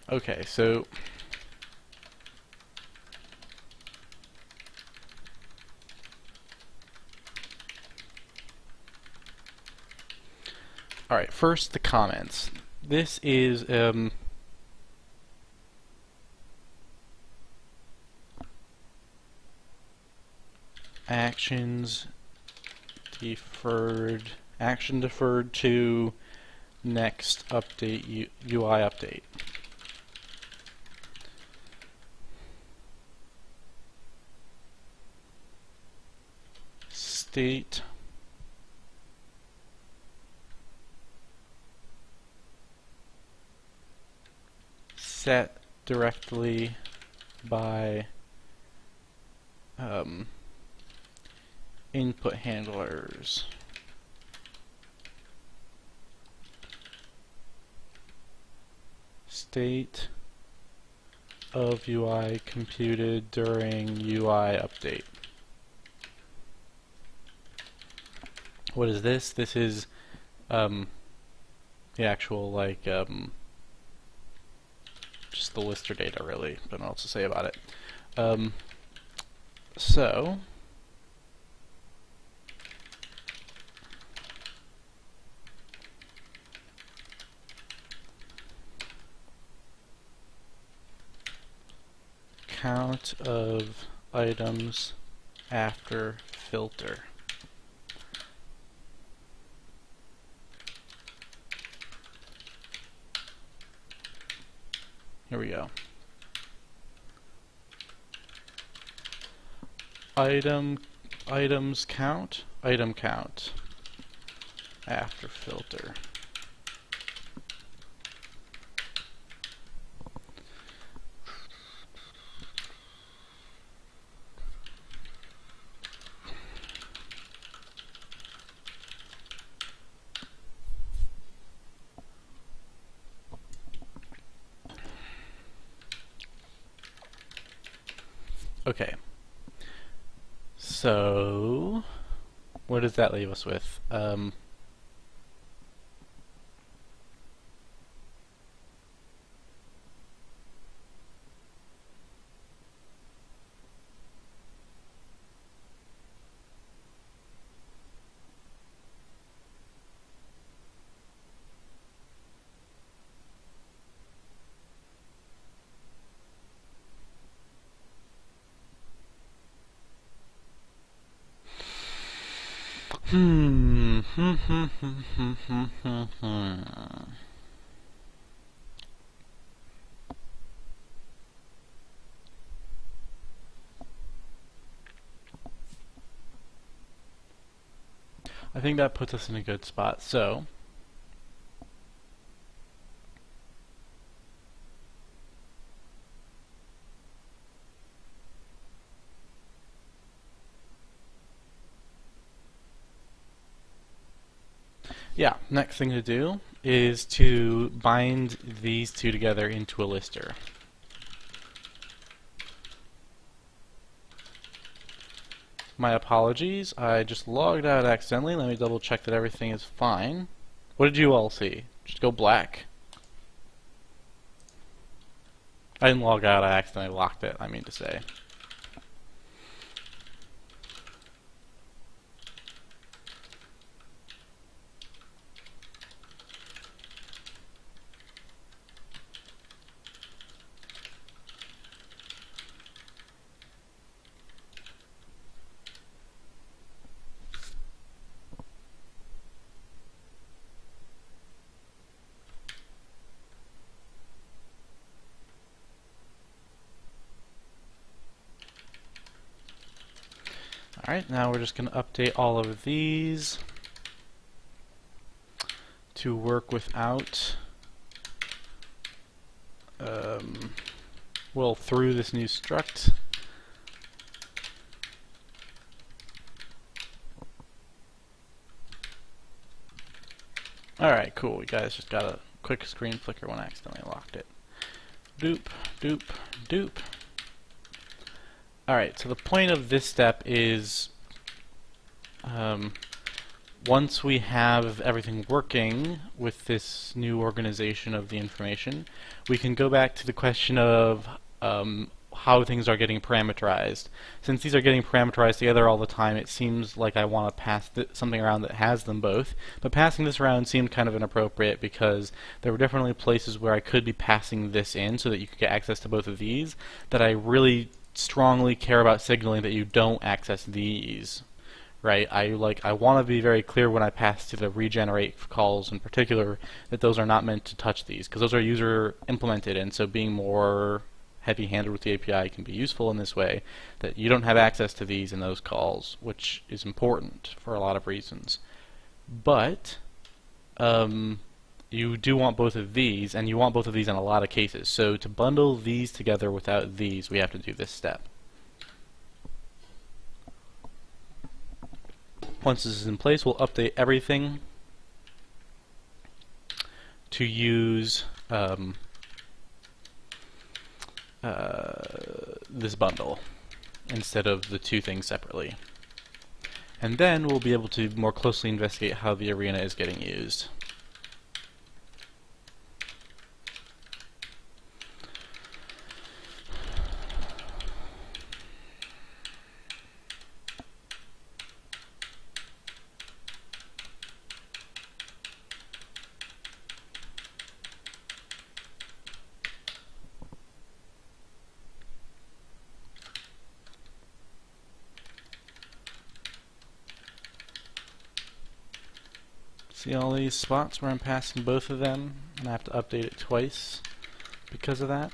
Okay, so alright, first the comments. This is actions deferred, action deferred to next update UI update. State set directly by input handlers. State of UI computed during UI update. What is this? This is the actual, like, just the lister data, really. Don't know what else to say about it. So count of items after filter. Here we go. Items count, item count after filter. Okay, so what does that leave us with? Hmm. I think that puts us in a good spot. So, yeah, next thing to do is to bind these two together into a lister. My apologies, I just logged out accidentally. Let me double check that everything is fine. What did you all see? Just go black. I didn't log out, I accidentally locked it, I mean to say. Alright, now we're just going to update all of these to work without, well, through this new struct. Alright, cool. You guys just got a quick screen flicker when I accidentally locked it. Doop, doop, doop. Alright, so the point of this step is once we have everything working with this new organization of the information, we can go back to the question of how things are getting parameterized. Since these are getting parameterized together all the time, it seems like I want to pass something around that has them both. But passing this around seemed kind of inappropriate because there were definitely places where I could be passing this in so that you could get access to both of these that I really strongly care about signaling that you don't access these. Right? I want to be very clear when I pass to the regenerate calls in particular that those are not meant to touch these because those are user implemented, and so being more heavy-handed with the API can be useful in this way, that you don't have access to these in those calls, which is important for a lot of reasons. But you do want both of these, and you want both of these in a lot of cases. So to bundle these together without these, we have to do this step. Once this is in place, we'll update everything to use this bundle instead of the two things separately. And then we'll be able to more closely investigate how the arena is getting used. See all these spots where I'm passing both of them, and I have to update it twice because of that?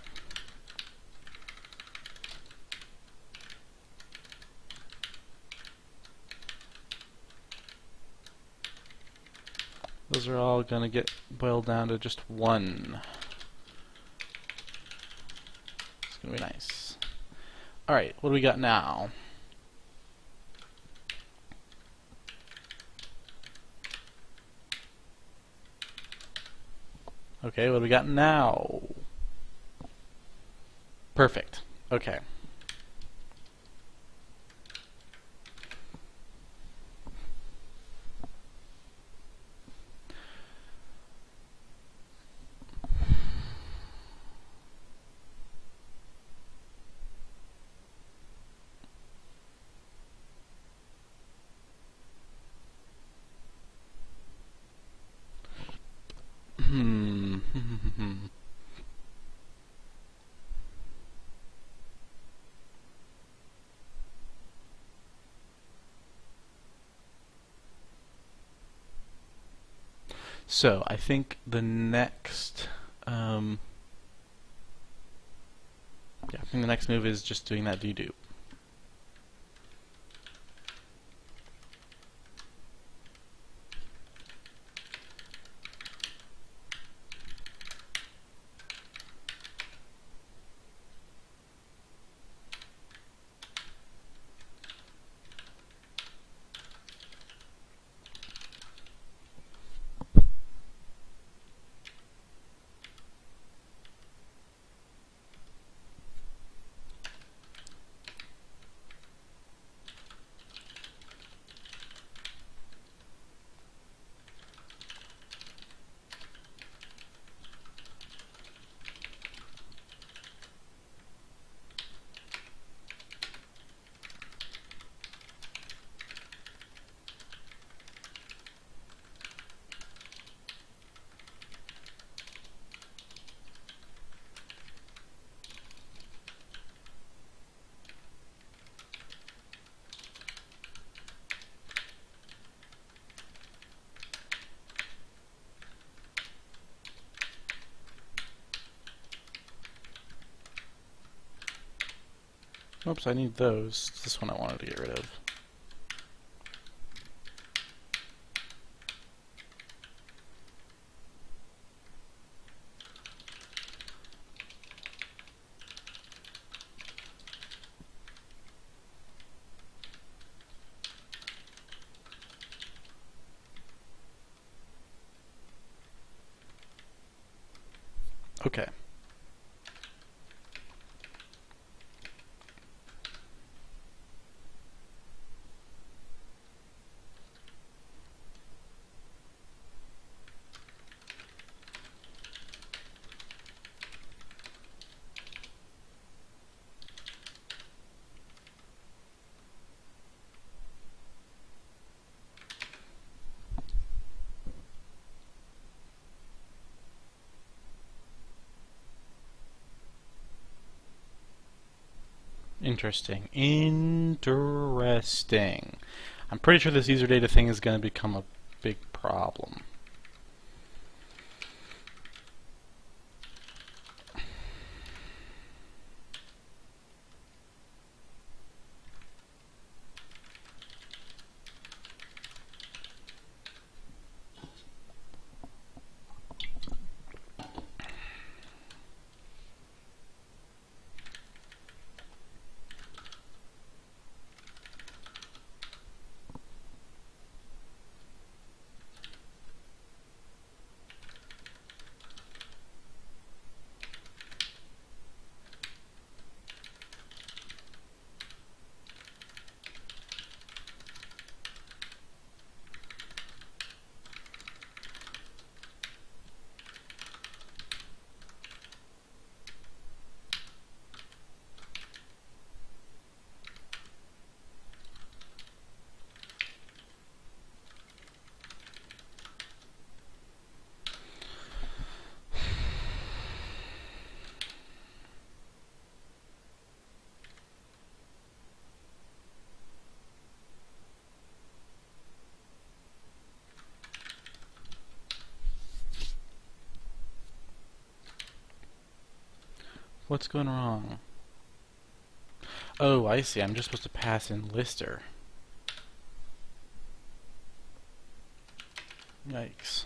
Those are all going to get boiled down to just one. It's going to be nice. Alright, what do we got now? Okay, what do we got now? Perfect. Okay. So I think the next, I think the next move is just doing that do. Oops, I need those. It's this one I wanted to get rid of. Okay. Interesting. Interesting. I'm pretty sure this user data thing is going to become a big problem. What's going wrong? Oh, I see. I'm just supposed to pass in lister. Yikes.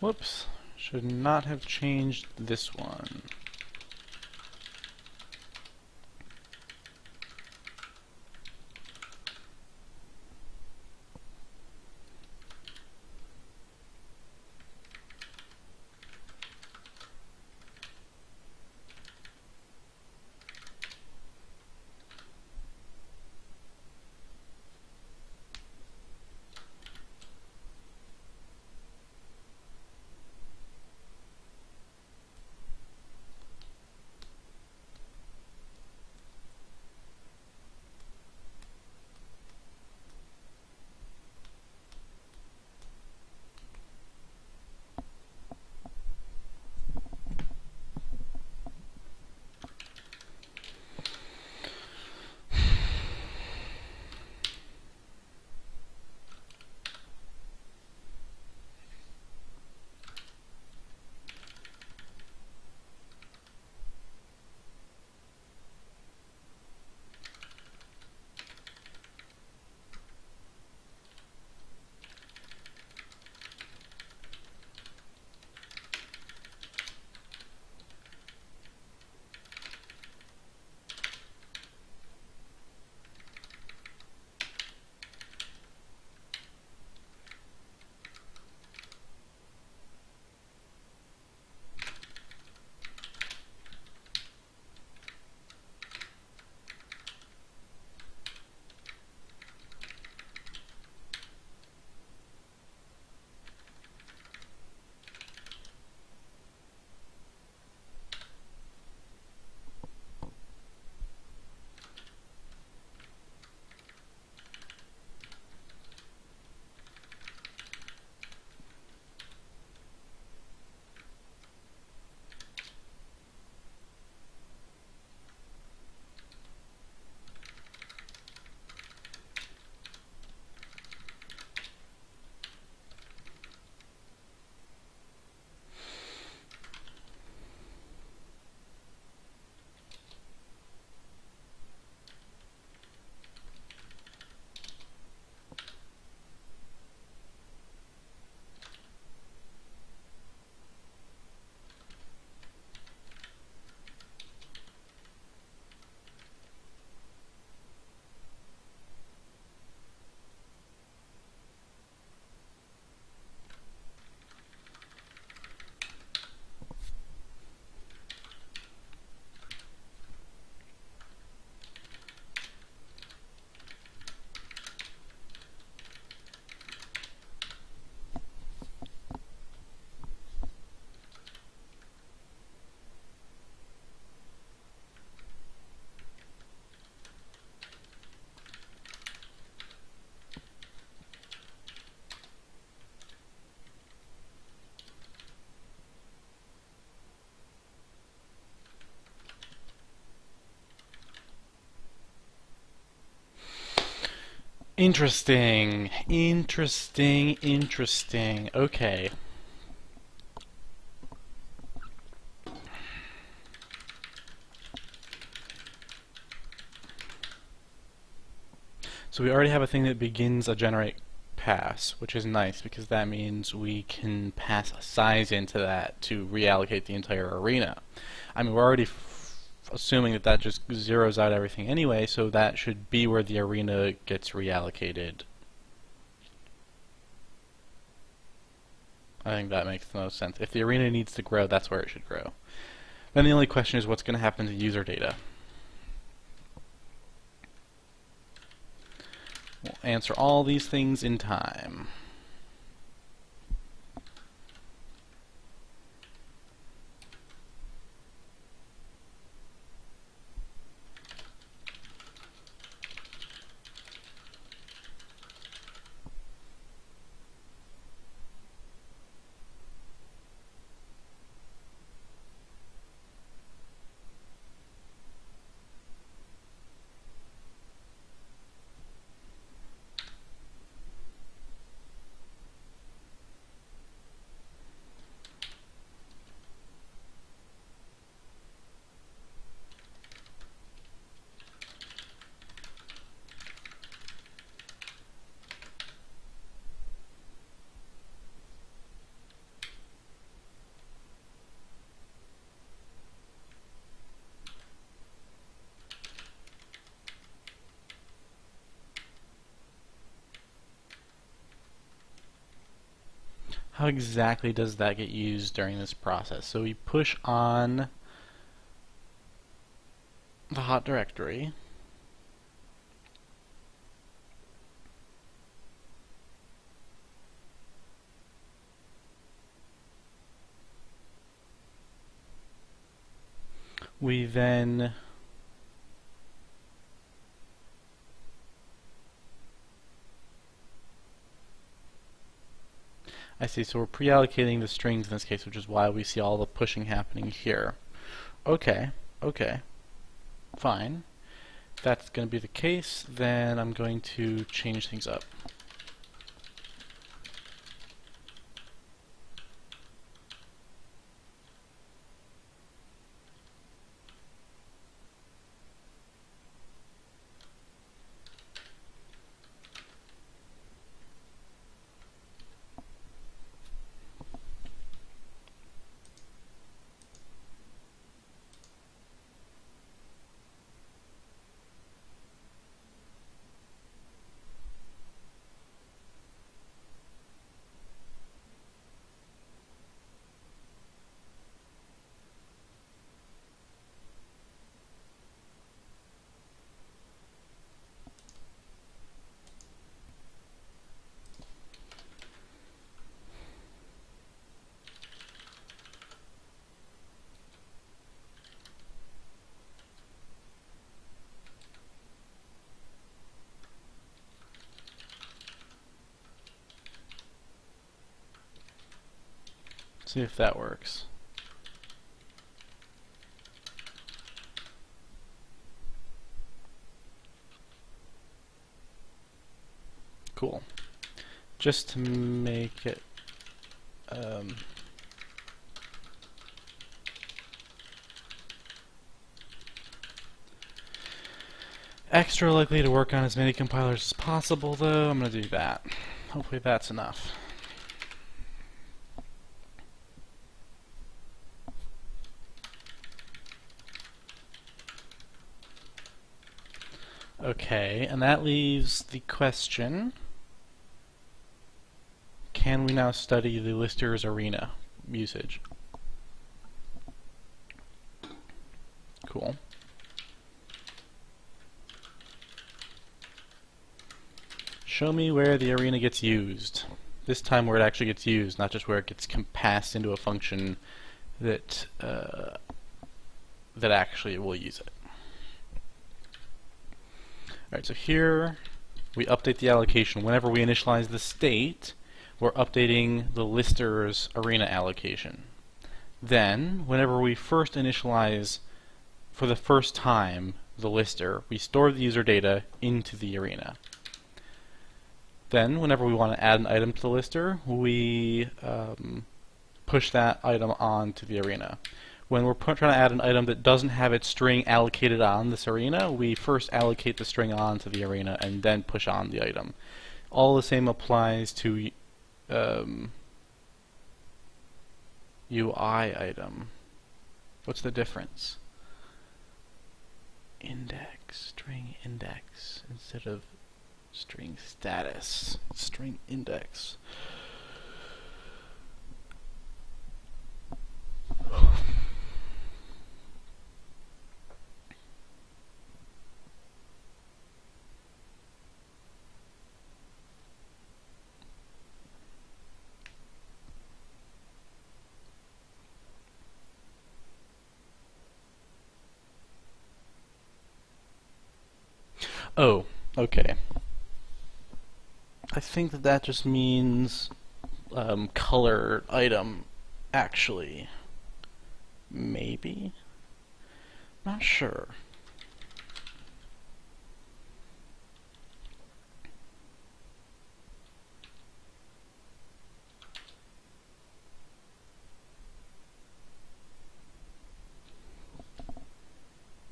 Whoops, should not have changed this one. Interesting. Interesting. Okay. So we already have a thing that begins a generate pass, which is nice because that means we can pass a size into that to reallocate the entire arena. I mean, we're already assuming that that just zeroes out everything anyway, so that should be where the arena gets reallocated. I think that makes the most sense. If the arena needs to grow, that's where it should grow. Then the only question is what's going to happen to user data. We'll answer all these things in time. how exactly does that get used during this process? So we push on the hot directory. We then I see, so we're pre-allocating the strings in this case, which is why we see all the pushing happening here. Okay, fine. If that's going to be the case, then I'm going to change things up. See if that works. Cool. Just to make it extra likely to work on as many compilers as possible, though, I'm going to do that. Hopefully that's enough. Okay, and that leaves the question, can we now study the lister's arena usage? Cool. Show me where the arena gets used. This time where it actually gets used, not just where it gets passed into a function that that actually will use it. Alright, so here we update the allocation. Whenever we initialize the state, we're updating the lister's arena allocation. Then, whenever we first initialize for the first time the lister, we store the user data into the arena. Then, whenever we want to add an item to the lister, we push that item onto the arena. When we're trying to add an item that doesn't have its string allocated on this arena, we first allocate the string onto the arena and then push on the item. All the same applies to UI item. What's the difference? Index, string index, instead of string status, string index. Oh, okay. I think that that just means color item, actually. Maybe? Not sure.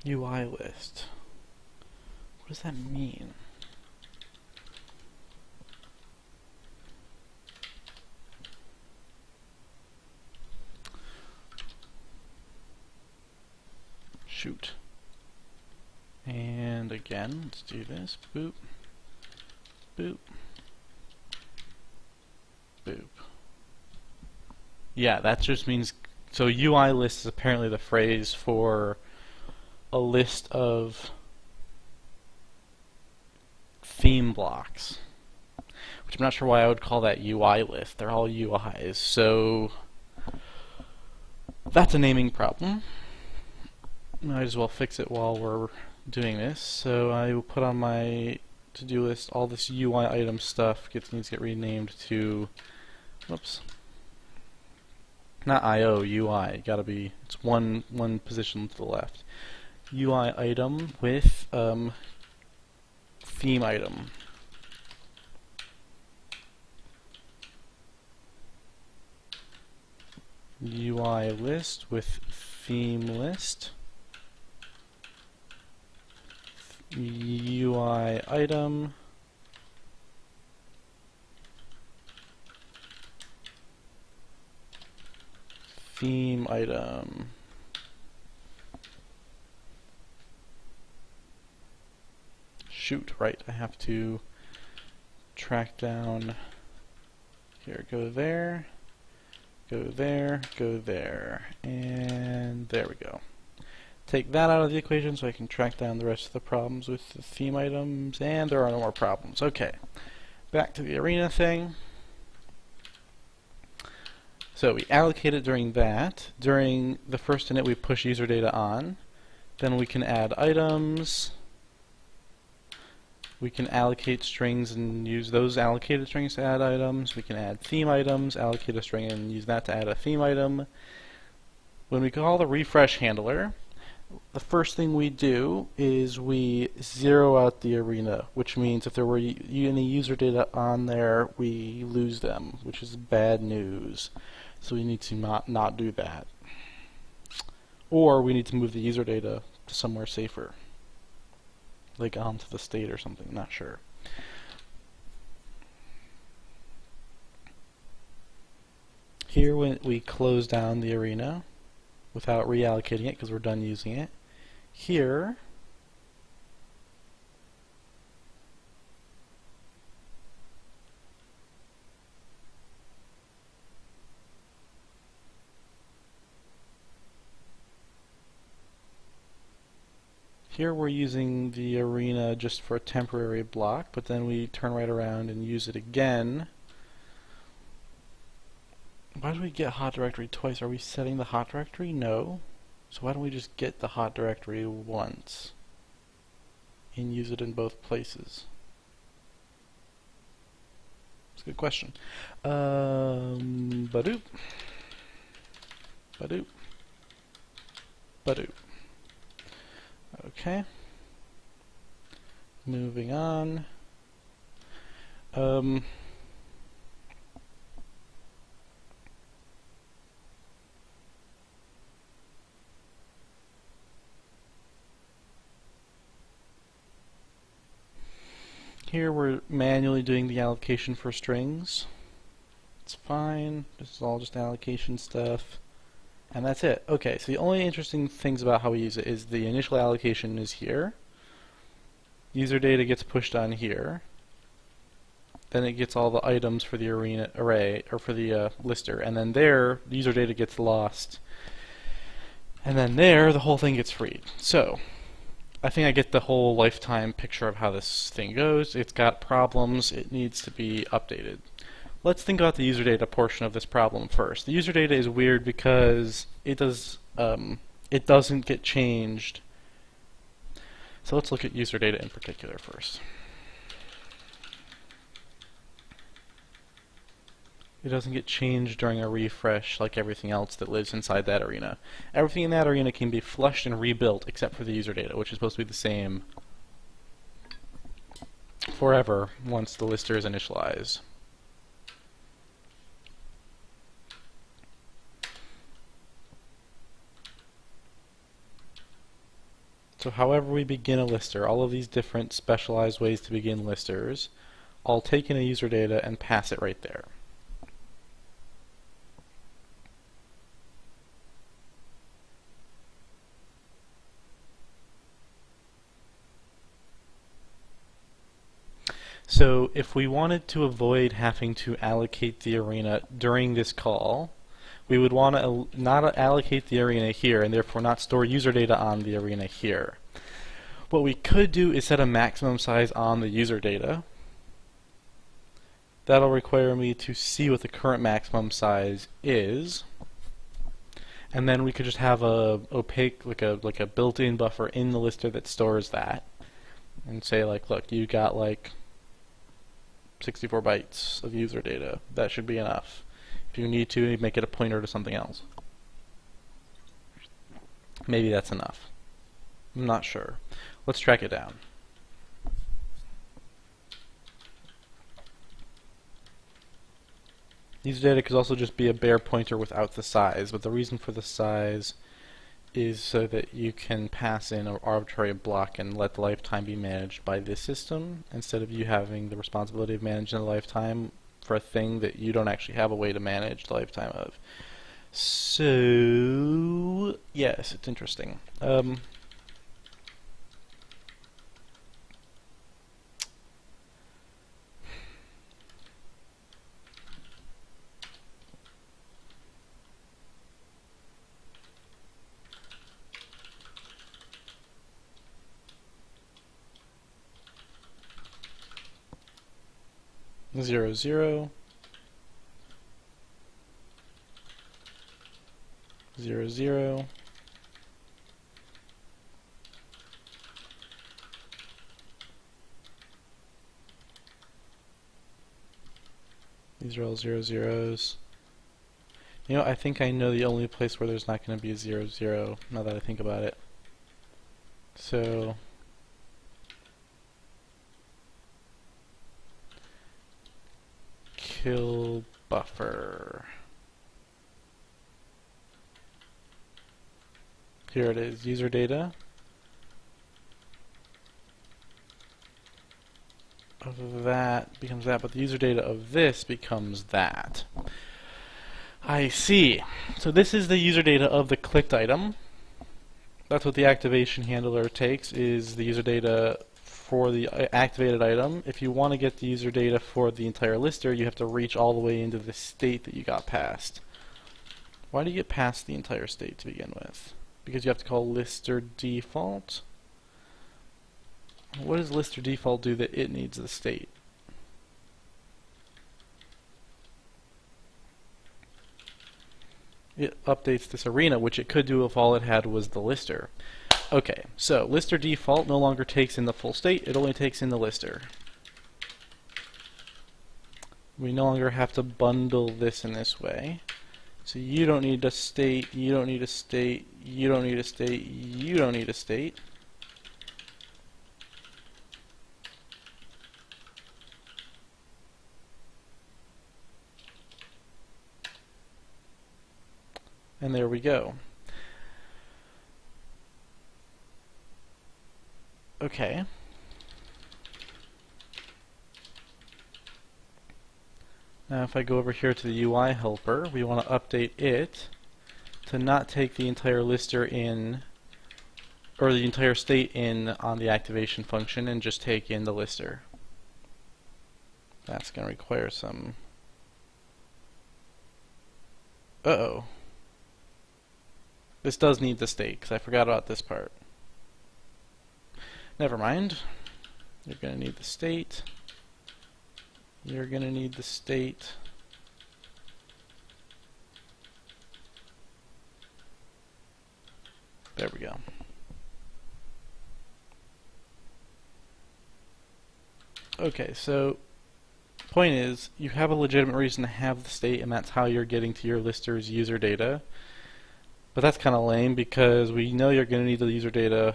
UI list. What does that mean? Shoot. And again, let's do this. Boop. Boop. Boop. Yeah, that just means, so UI list is apparently the phrase for a list of theme blocks, which I'm not sure why I would call that UI list. They're all UIs, so that's a naming problem. Might as well fix it while we're doing this. So I will put on my to-do list all this UI item stuff needs to get renamed to, whoops, not IO, UI. Gotta be, it's one position to the left. UI item with theme item. UI list with theme list. UI item theme item. Shoot, right, I have to track down here, go there, go there, go there, and there we go. Take that out of the equation so I can track down the rest of the problems with the theme items, and there are no more problems. Okay, back to the arena thing. So we allocate it during that. During the first init we push user data on. Then we can add items. We can allocate strings and use those allocated strings to add items. We can add theme items, allocate a string and use that to add a theme item. When we call the refresh handler, the first thing we do is we zero out the arena, which means if there were any user data on there, we lose them, which is bad news. So we need to not do that. Or we need to move the user data to somewhere safer, like onto the state or something, not sure. Here when we close down the arena without reallocating it because we're done using it. Here we're using the arena just for a temporary block, but then we turn right around and use it again. Why do we get hot directory twice? Are we setting the hot directory? No. So why don't we just get the hot directory once and use it in both places? That's a good question. Badoop. Badoop. Badoop. Okay. Moving on. Here we're manually doing the allocation for strings. It's fine. This is all just allocation stuff. And that's it. Okay, so the only interesting things about how we use it is the initial allocation is here. User data gets pushed on here. Then it gets all the items for the arena array, or for the lister. And then there, the user data gets lost. And then there, the whole thing gets freed. So, I think I get the whole lifetime picture of how this thing goes. It's got problems. It needs to be updated. Let's think about the user data portion of this problem first. The user data is weird because it doesn't get changed. So let's look at user data in particular first. It doesn't get changed during a refresh like everything else that lives inside that arena. Everything in that arena can be flushed and rebuilt except for the user data, which is supposed to be the same forever once the lister is initialized. So however we begin a lister, all of these different specialized ways to begin listers, all take in a user data and pass it right there. So if we wanted to avoid having to allocate the arena during this call, we would want to not allocate the arena here, and therefore not store user data on the arena here. What we could do is set a maximum size on the user data. That'll require me to see what the current maximum size is, and then we could just have a opaque, like a built-in buffer in the lister that stores that, and say like, look, you got like 64 bytes of user data. That should be enough. If you need to, make it a pointer to something else. Maybe that's enough. I'm not sure. Let's track it down. User data could also just be a bare pointer without the size, but the reason for the size is so that you can pass in an arbitrary block and let the lifetime be managed by this system, instead of you having the responsibility of managing the lifetime for a thing that you don't actually have a way to manage the lifetime of. So, yes, it's interesting. 0, 0, 0, 0, 'These are all 0, 0s. You know, I think I know the only place where there's not going to be a 0, 0, now that I think about it. So kill buffer. Here it is, user data of that becomes that, but the user data of this becomes that. I see. So this is the user data of the clicked item. That's what the activation handler takes, is the user data for the activated item. If you want to get the user data for the entire lister, you have to reach all the way into the state that you got past. Why do you get past the entire state to begin with? Because you have to call lister default. What does lister default do that it needs the state? It updates this arena, which it could do if all it had was the lister. Okay, so lister default no longer takes in the full state, it only takes in the lister. We no longer have to bundle this in this way. So you don't need a state, you don't need a state, you don't need a state, you don't need a state. And there we go. Okay. Now if I go over here to the UI helper, we want to update it to not take the entire lister in, or the entire state in on the activation function, and just take in the lister. That's going to require some... Uh-oh. This does need the state, because I forgot about this part. Never mind. You're going to need the state. You're going to need the state. There we go. Okay, so point is, you have a legitimate reason to have the state, and that's how you're getting to your lister's user data. But that's kind of lame, because we know you're going to need the user data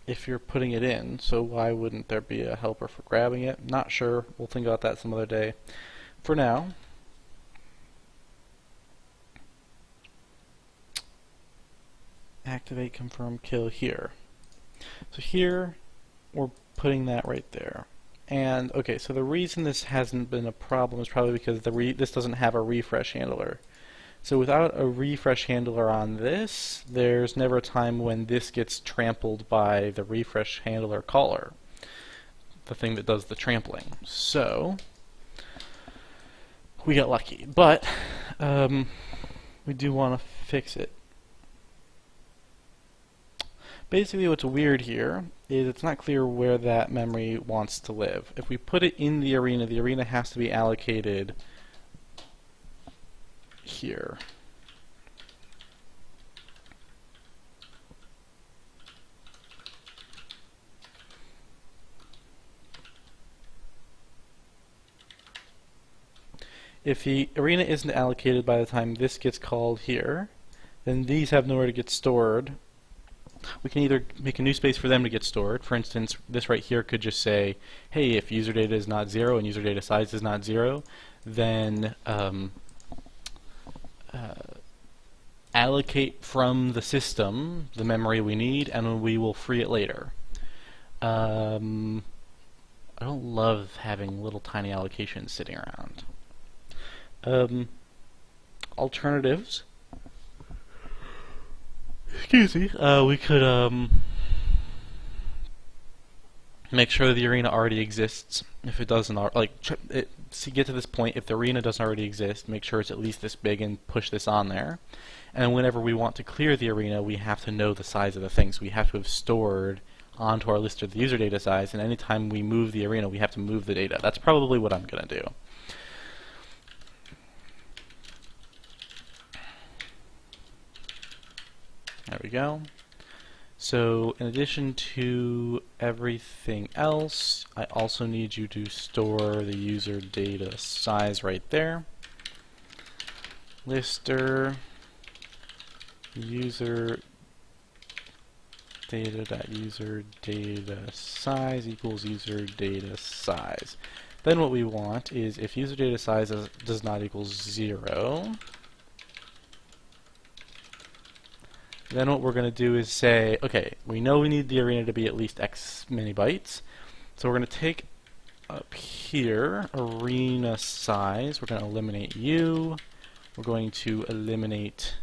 if you're putting it in, so why wouldn't there be a helper for grabbing it? Not sure. We'll think about that some other day. For now, activate, confirm, kill here. So here, we're putting that right there. And, okay, so the reason this hasn't been a problem is probably because this doesn't have a refresh handler. So without a refresh handler on this, there's never a time when this gets trampled by the refresh handler caller, the thing that does the trampling. So we got lucky, but we do want to fix it. Basically what's weird here is it's not clear where that memory wants to live. If we put it in the arena has to be allocated here. If the arena isn't allocated by the time this gets called here, then these have nowhere to get stored. We can either make a new space for them to get stored. For instance, this right here could just say, hey, if user data is not 0 and user data size is not 0, then allocate from the system the memory we need and we will free it later. I don't love having little tiny allocations sitting around. Alternatives. Excuse me. We could make sure the arena already exists. If it doesn't, to get to this point, if the arena doesn't already exist, make sure it's at least this big and push this on there. And whenever we want to clear the arena, we have to know the size of the thing. So we have to have stored onto our lister the user data size, and anytime we move the arena, we have to move the data. That's probably what I'm going to do. There we go. So in addition to everything else, I also need you to store the user data size right there. Lister user data size equals user data size. Then what we want is if user data size does not equal 0, then what we're going to do is say, okay, we know we need the arena to be at least X many bytes. So we're going to take up here, arena size, we're going to eliminate U. We're going to eliminate,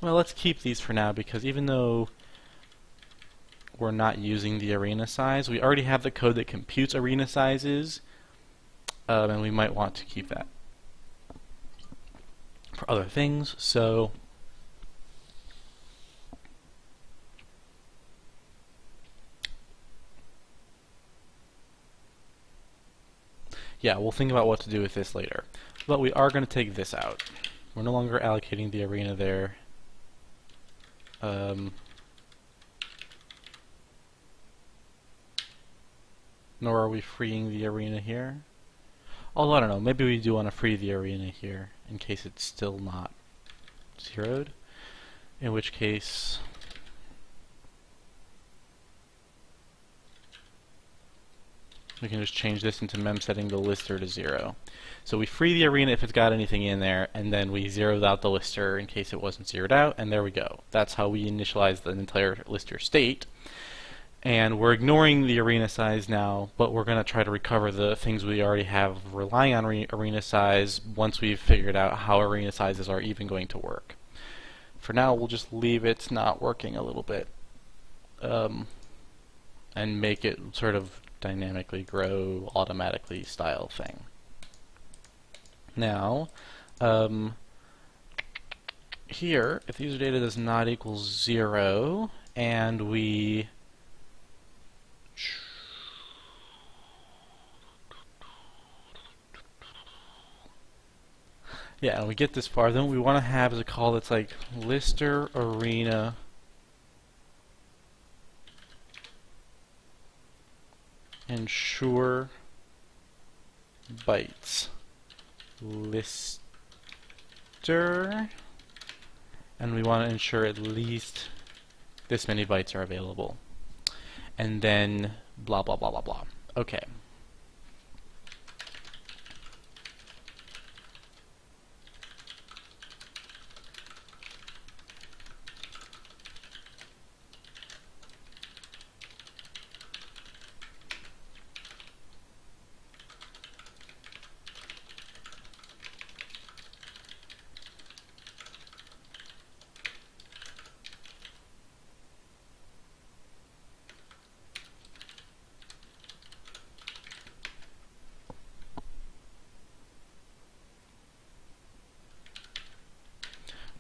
well, let's keep these for now because even though we're not using the arena size, we already have the code that computes arena sizes, and we might want to keep that for other things. So yeah, we'll think about what to do with this later. But we are going to take this out. We're no longer allocating the arena there. Nor are we freeing the arena here. Although, I don't know, maybe we do want to free the arena here in case it's still not zeroed. In which case, we can just change this into mem setting the lister to 0. So we free the arena if it's got anything in there, and then we zeroed out the lister in case it wasn't zeroed out, and there we go. That's how we initialize the entire lister state. And we're ignoring the arena size now, but we're going to try to recover the things we already have relying on arena size once we've figured out how arena sizes are even going to work. For now, we'll just leave it not working a little bit, and make it sort of dynamically grow automatically style thing. Now, here, if the user data does not equal 0, and we yeah, and we get this far, then what we want to have is a call that's like lister arena ensure bytes lister, and we want to ensure at least this many bytes are available, and then blah blah blah blah blah. Okay.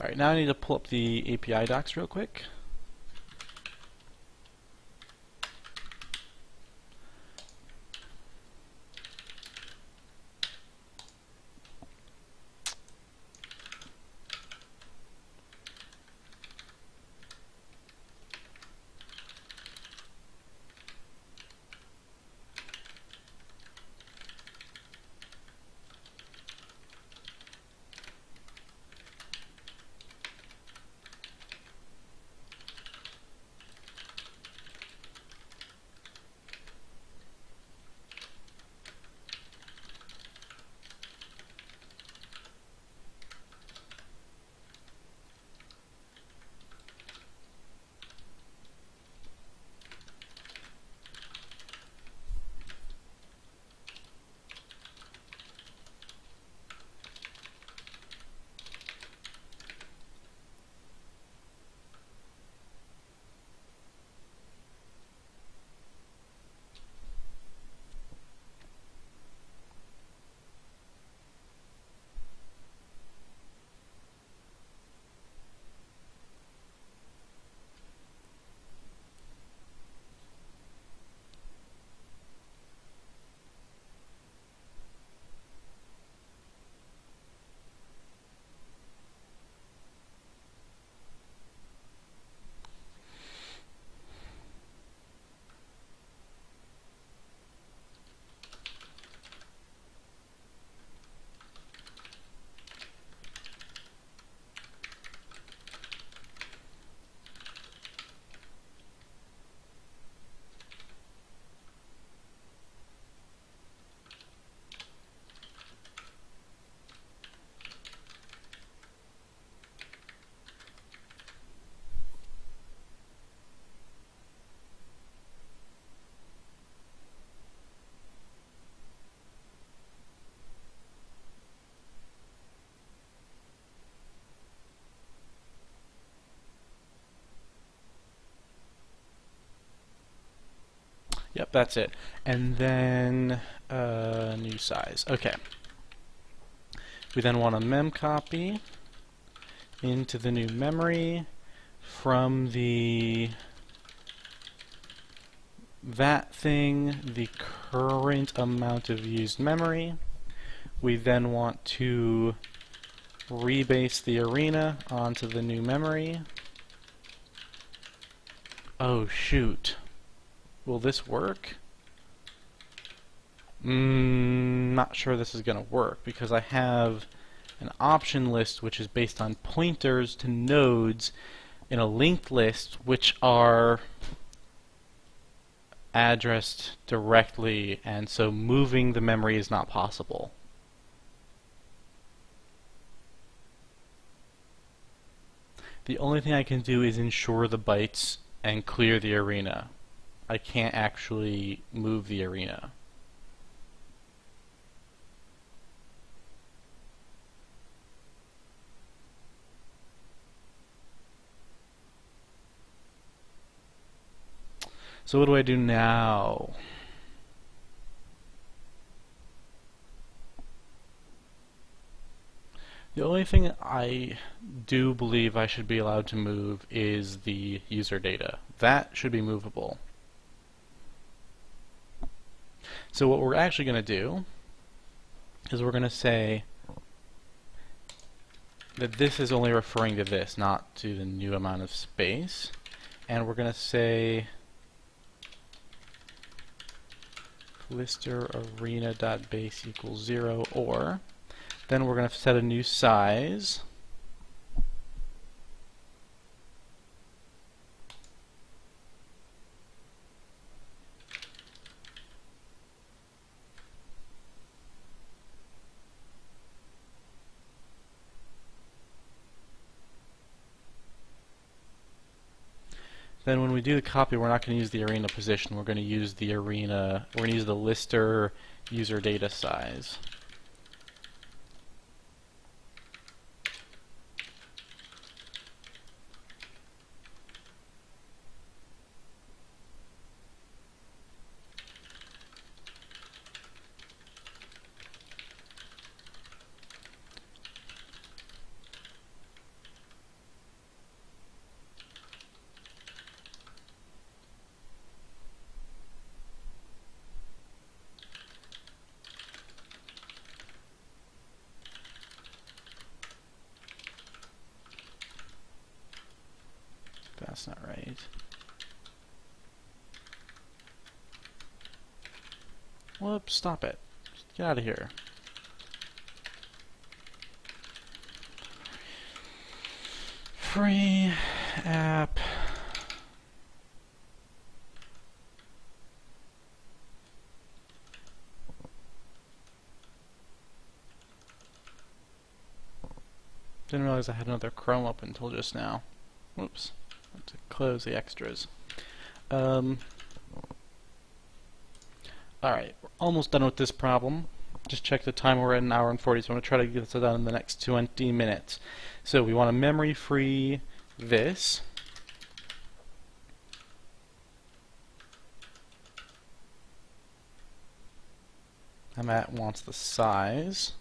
Alright, now I need to pull up the API docs real quick. Yep, that's it. And then new size. Okay. We then want a mem copy into the new memory from that thing, the current amount of used memory. We then want to rebase the arena onto the new memory. Oh shoot. Will this work? Not sure this is going to work because I have an option list which is based on pointers to nodes in a linked list which are addressed directly, and so moving the memory is not possible. The only thing I can do is ensure the bytes and clear the arena. I can't actually move the arena. So what do I do now? The only thing I do believe I should be allowed to move is the user data. That should be movable. So what we're actually going to do is we're going to say that this is only referring to this, not to the new amount of space. And we're going to say lister arena.base equals 0, or then we're going to set a new size. Then when we do the copy, we're not going to use the arena position. We're going to use the arena, we're going to use the lister user data size. that's not right. Whoops, stop it. Just get out of here. Free app. Didn't realize I had another Chrome up until just now. Whoops. I have to close the extras. Alright, we're almost done with this problem. Just check the time, we're at 1 hour and 40, so I'm going to try to get this done in the next 20 minutes. So we want to memory free this. And that wants the size.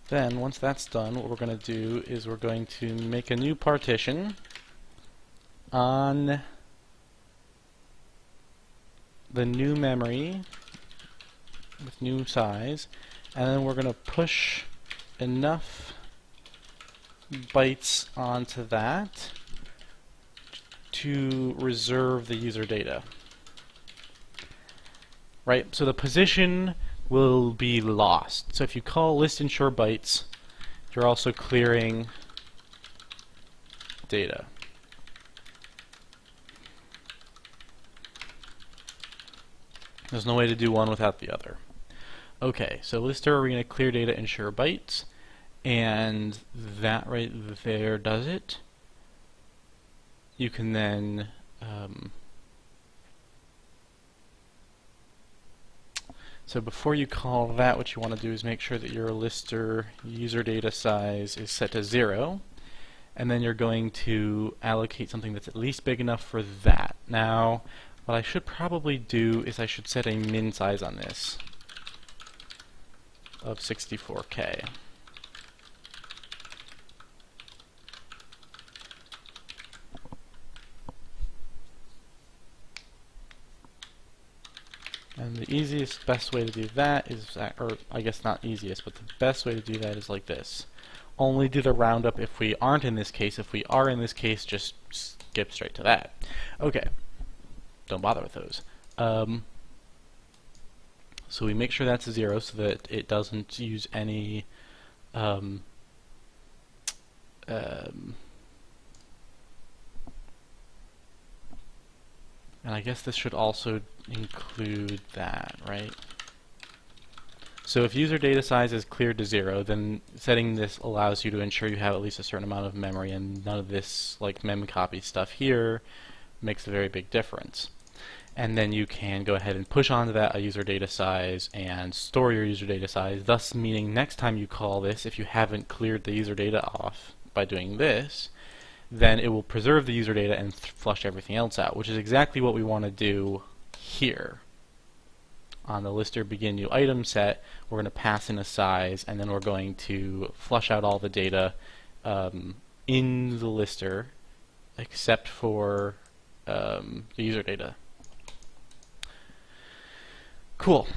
Then, once that's done, what we're going to do is we're going to make a new partition on the new memory with new size, and then we're going to push enough bytes onto that to reserve the user data. Right? So the position will be lost. So if you call list ensure bytes, you're also clearing data. There's no way to do one without the other. Okay, so lister, we're going to clear data ensure bytes, and that right there does it. You can then so before you call that, what you want to do is make sure that your lister user data size is set to 0, and then you're going to allocate something that's at least big enough for that. Now, what I should probably do is I should set a min size on this of 64K. And the easiest, best way to do that is, or I guess not easiest, but the best way to do that is like this. Only do the roundup if we aren't in this case. If we are in this case, just skip straight to that. Okay. Don't bother with those. So we make sure that's a 0 so that it doesn't use any and I guess this should also include that, right? So if user data size is cleared to 0, then setting this allows you to ensure you have at least a certain amount of memory, and none of this like memcopy stuff here makes a very big difference. And then you can go ahead and push onto that a user data size and store your user data size, thus meaning next time you call this, if you haven't cleared the user data off by doing this, then it will preserve the user data and flush everything else out, which is exactly what we want to do here. On the lister begin new item set, we're going to pass in a size, and then we're going to flush out all the data in the lister except for the user data. Cool.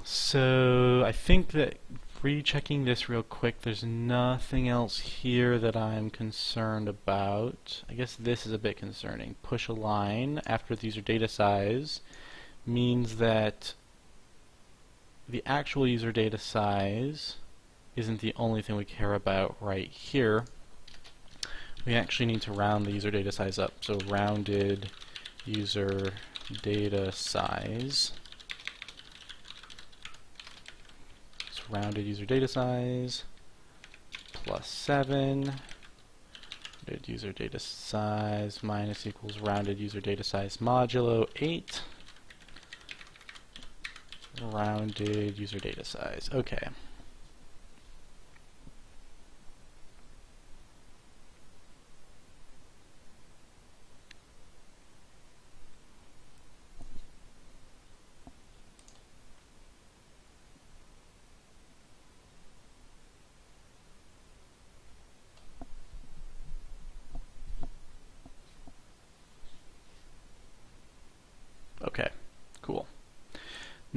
So I think that rechecking this real quick, there's nothing else here that I'm concerned about. I guess this is a bit concerning. Push a line after the user data size means that the actual user data size isn't the only thing we care about right here. We actually need to round the user data size up. So rounded user data size. Rounded user data size plus 7, rounded user data size minus equals rounded user data size modulo 8, rounded user data size. Okay.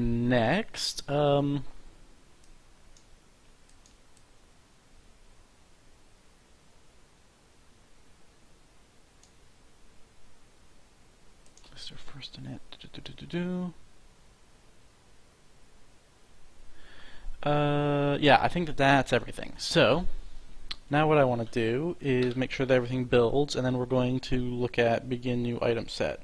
Next, lister first init. Yeah, I think that's everything. So now what I want to do is make sure that everything builds, and then we're going to look at begin new item set.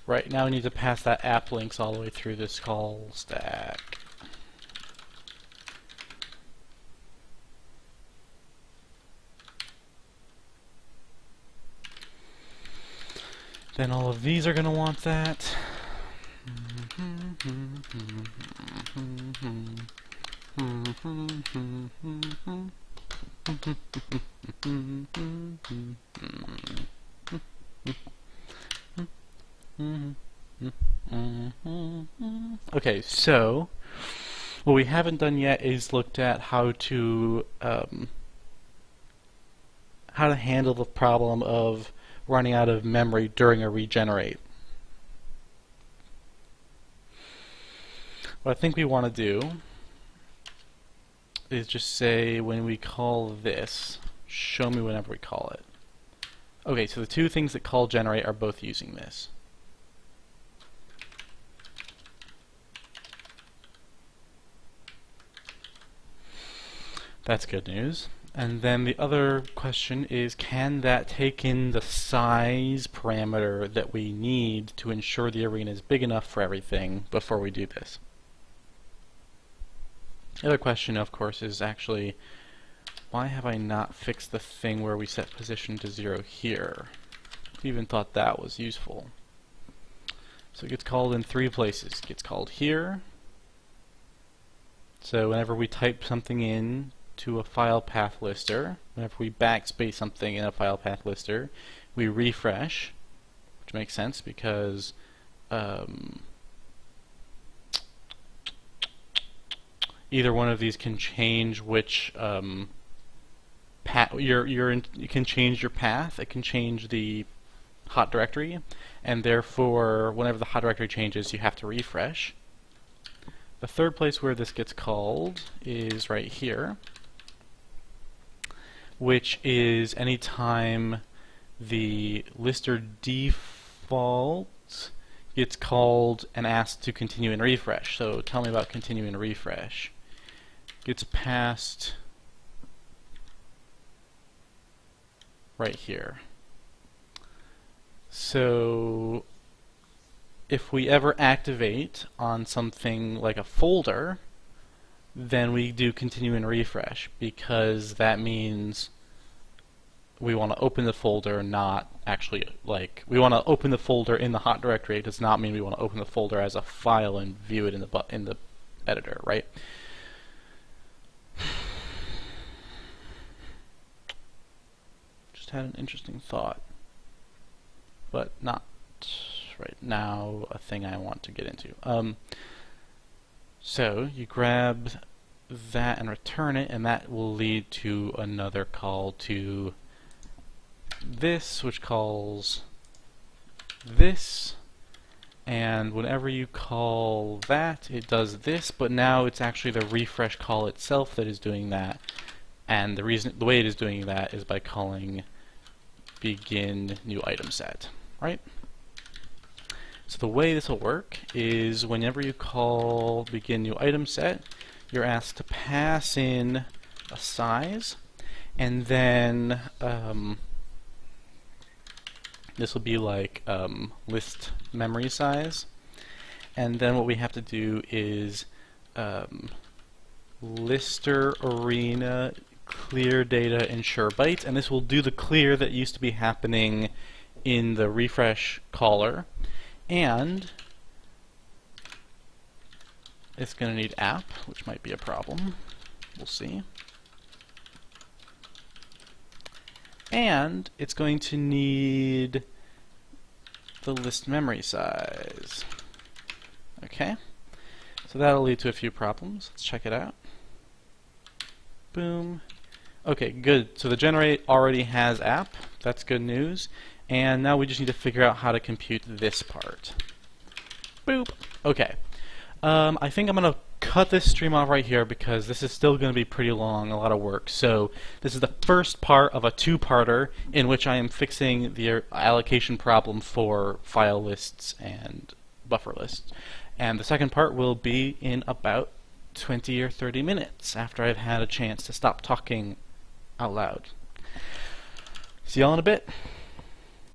Right, now we need to pass that app links all the way through this call stack. Then all of these are going to want that. Okay, so what we haven't done yet is looked at how to handle the problem of running out of memory during a regenerate. What I think we want to do is just say when we call this, show me whenever we call it. Okay, so the two things that call generate are both using this. That's good news. And then the other question is, can that take in the size parameter that we need to ensure the arena is big enough for everything before we do this? The other question, of course, is actually, why have I not fixed the thing where we set position to 0 here? I even thought that was useful. So it gets called in 3 places. It gets called here. So whenever we type something in to a file path lister, whenever we backspace something in a file path lister, we refresh, which makes sense because either one of these can change which you can change your path. It can change the hot directory, and therefore whenever the hot directory changes, you have to refresh. The third place where this gets called is right here, which is anytime the lister default gets called and asked to continue and refresh. So tell me about continue and refresh. Gets passed right here. So if we ever activate on something like a folder, then we do continue and refresh, because that means we want to open the folder, not actually, like, we want to open the folder in the hot directory. It does not mean we want to open the folder as a file and view it in the editor, right? Just had an interesting thought, but not right now a thing I want to get into. So you grab that and return it, and that will lead to another call to this, which calls this, and whenever you call that, it does this, but now it's actually the refresh call itself that is doing that, and the way it is doing that is by calling begin new item set, right? So the way this will work is whenever you call begin new item set, you're asked to pass in a size, and then this will be like list memory size, and then what we have to do is lister arena clear data ensure bytes, and this will do the clear that used to be happening in the refresh caller. And It's going to need app, which might be a problem. We'll see. And it's going to need the list memory size. Okay, so that'll lead to a few problems. Let's check it out. Boom. Okay, good. So the generate already has app. That's good news. And now we just need to figure out how to compute this part. Boop. Okay. I think I'm going to cut this stream off right here because this is still going to be pretty long, a lot of work. So this is the first part of a two-parter in which I am fixing the allocation problem for file lists and buffer lists. And the second part will be in about 20 or 30 minutes after I've had a chance to stop talking out loud. See y'all in a bit.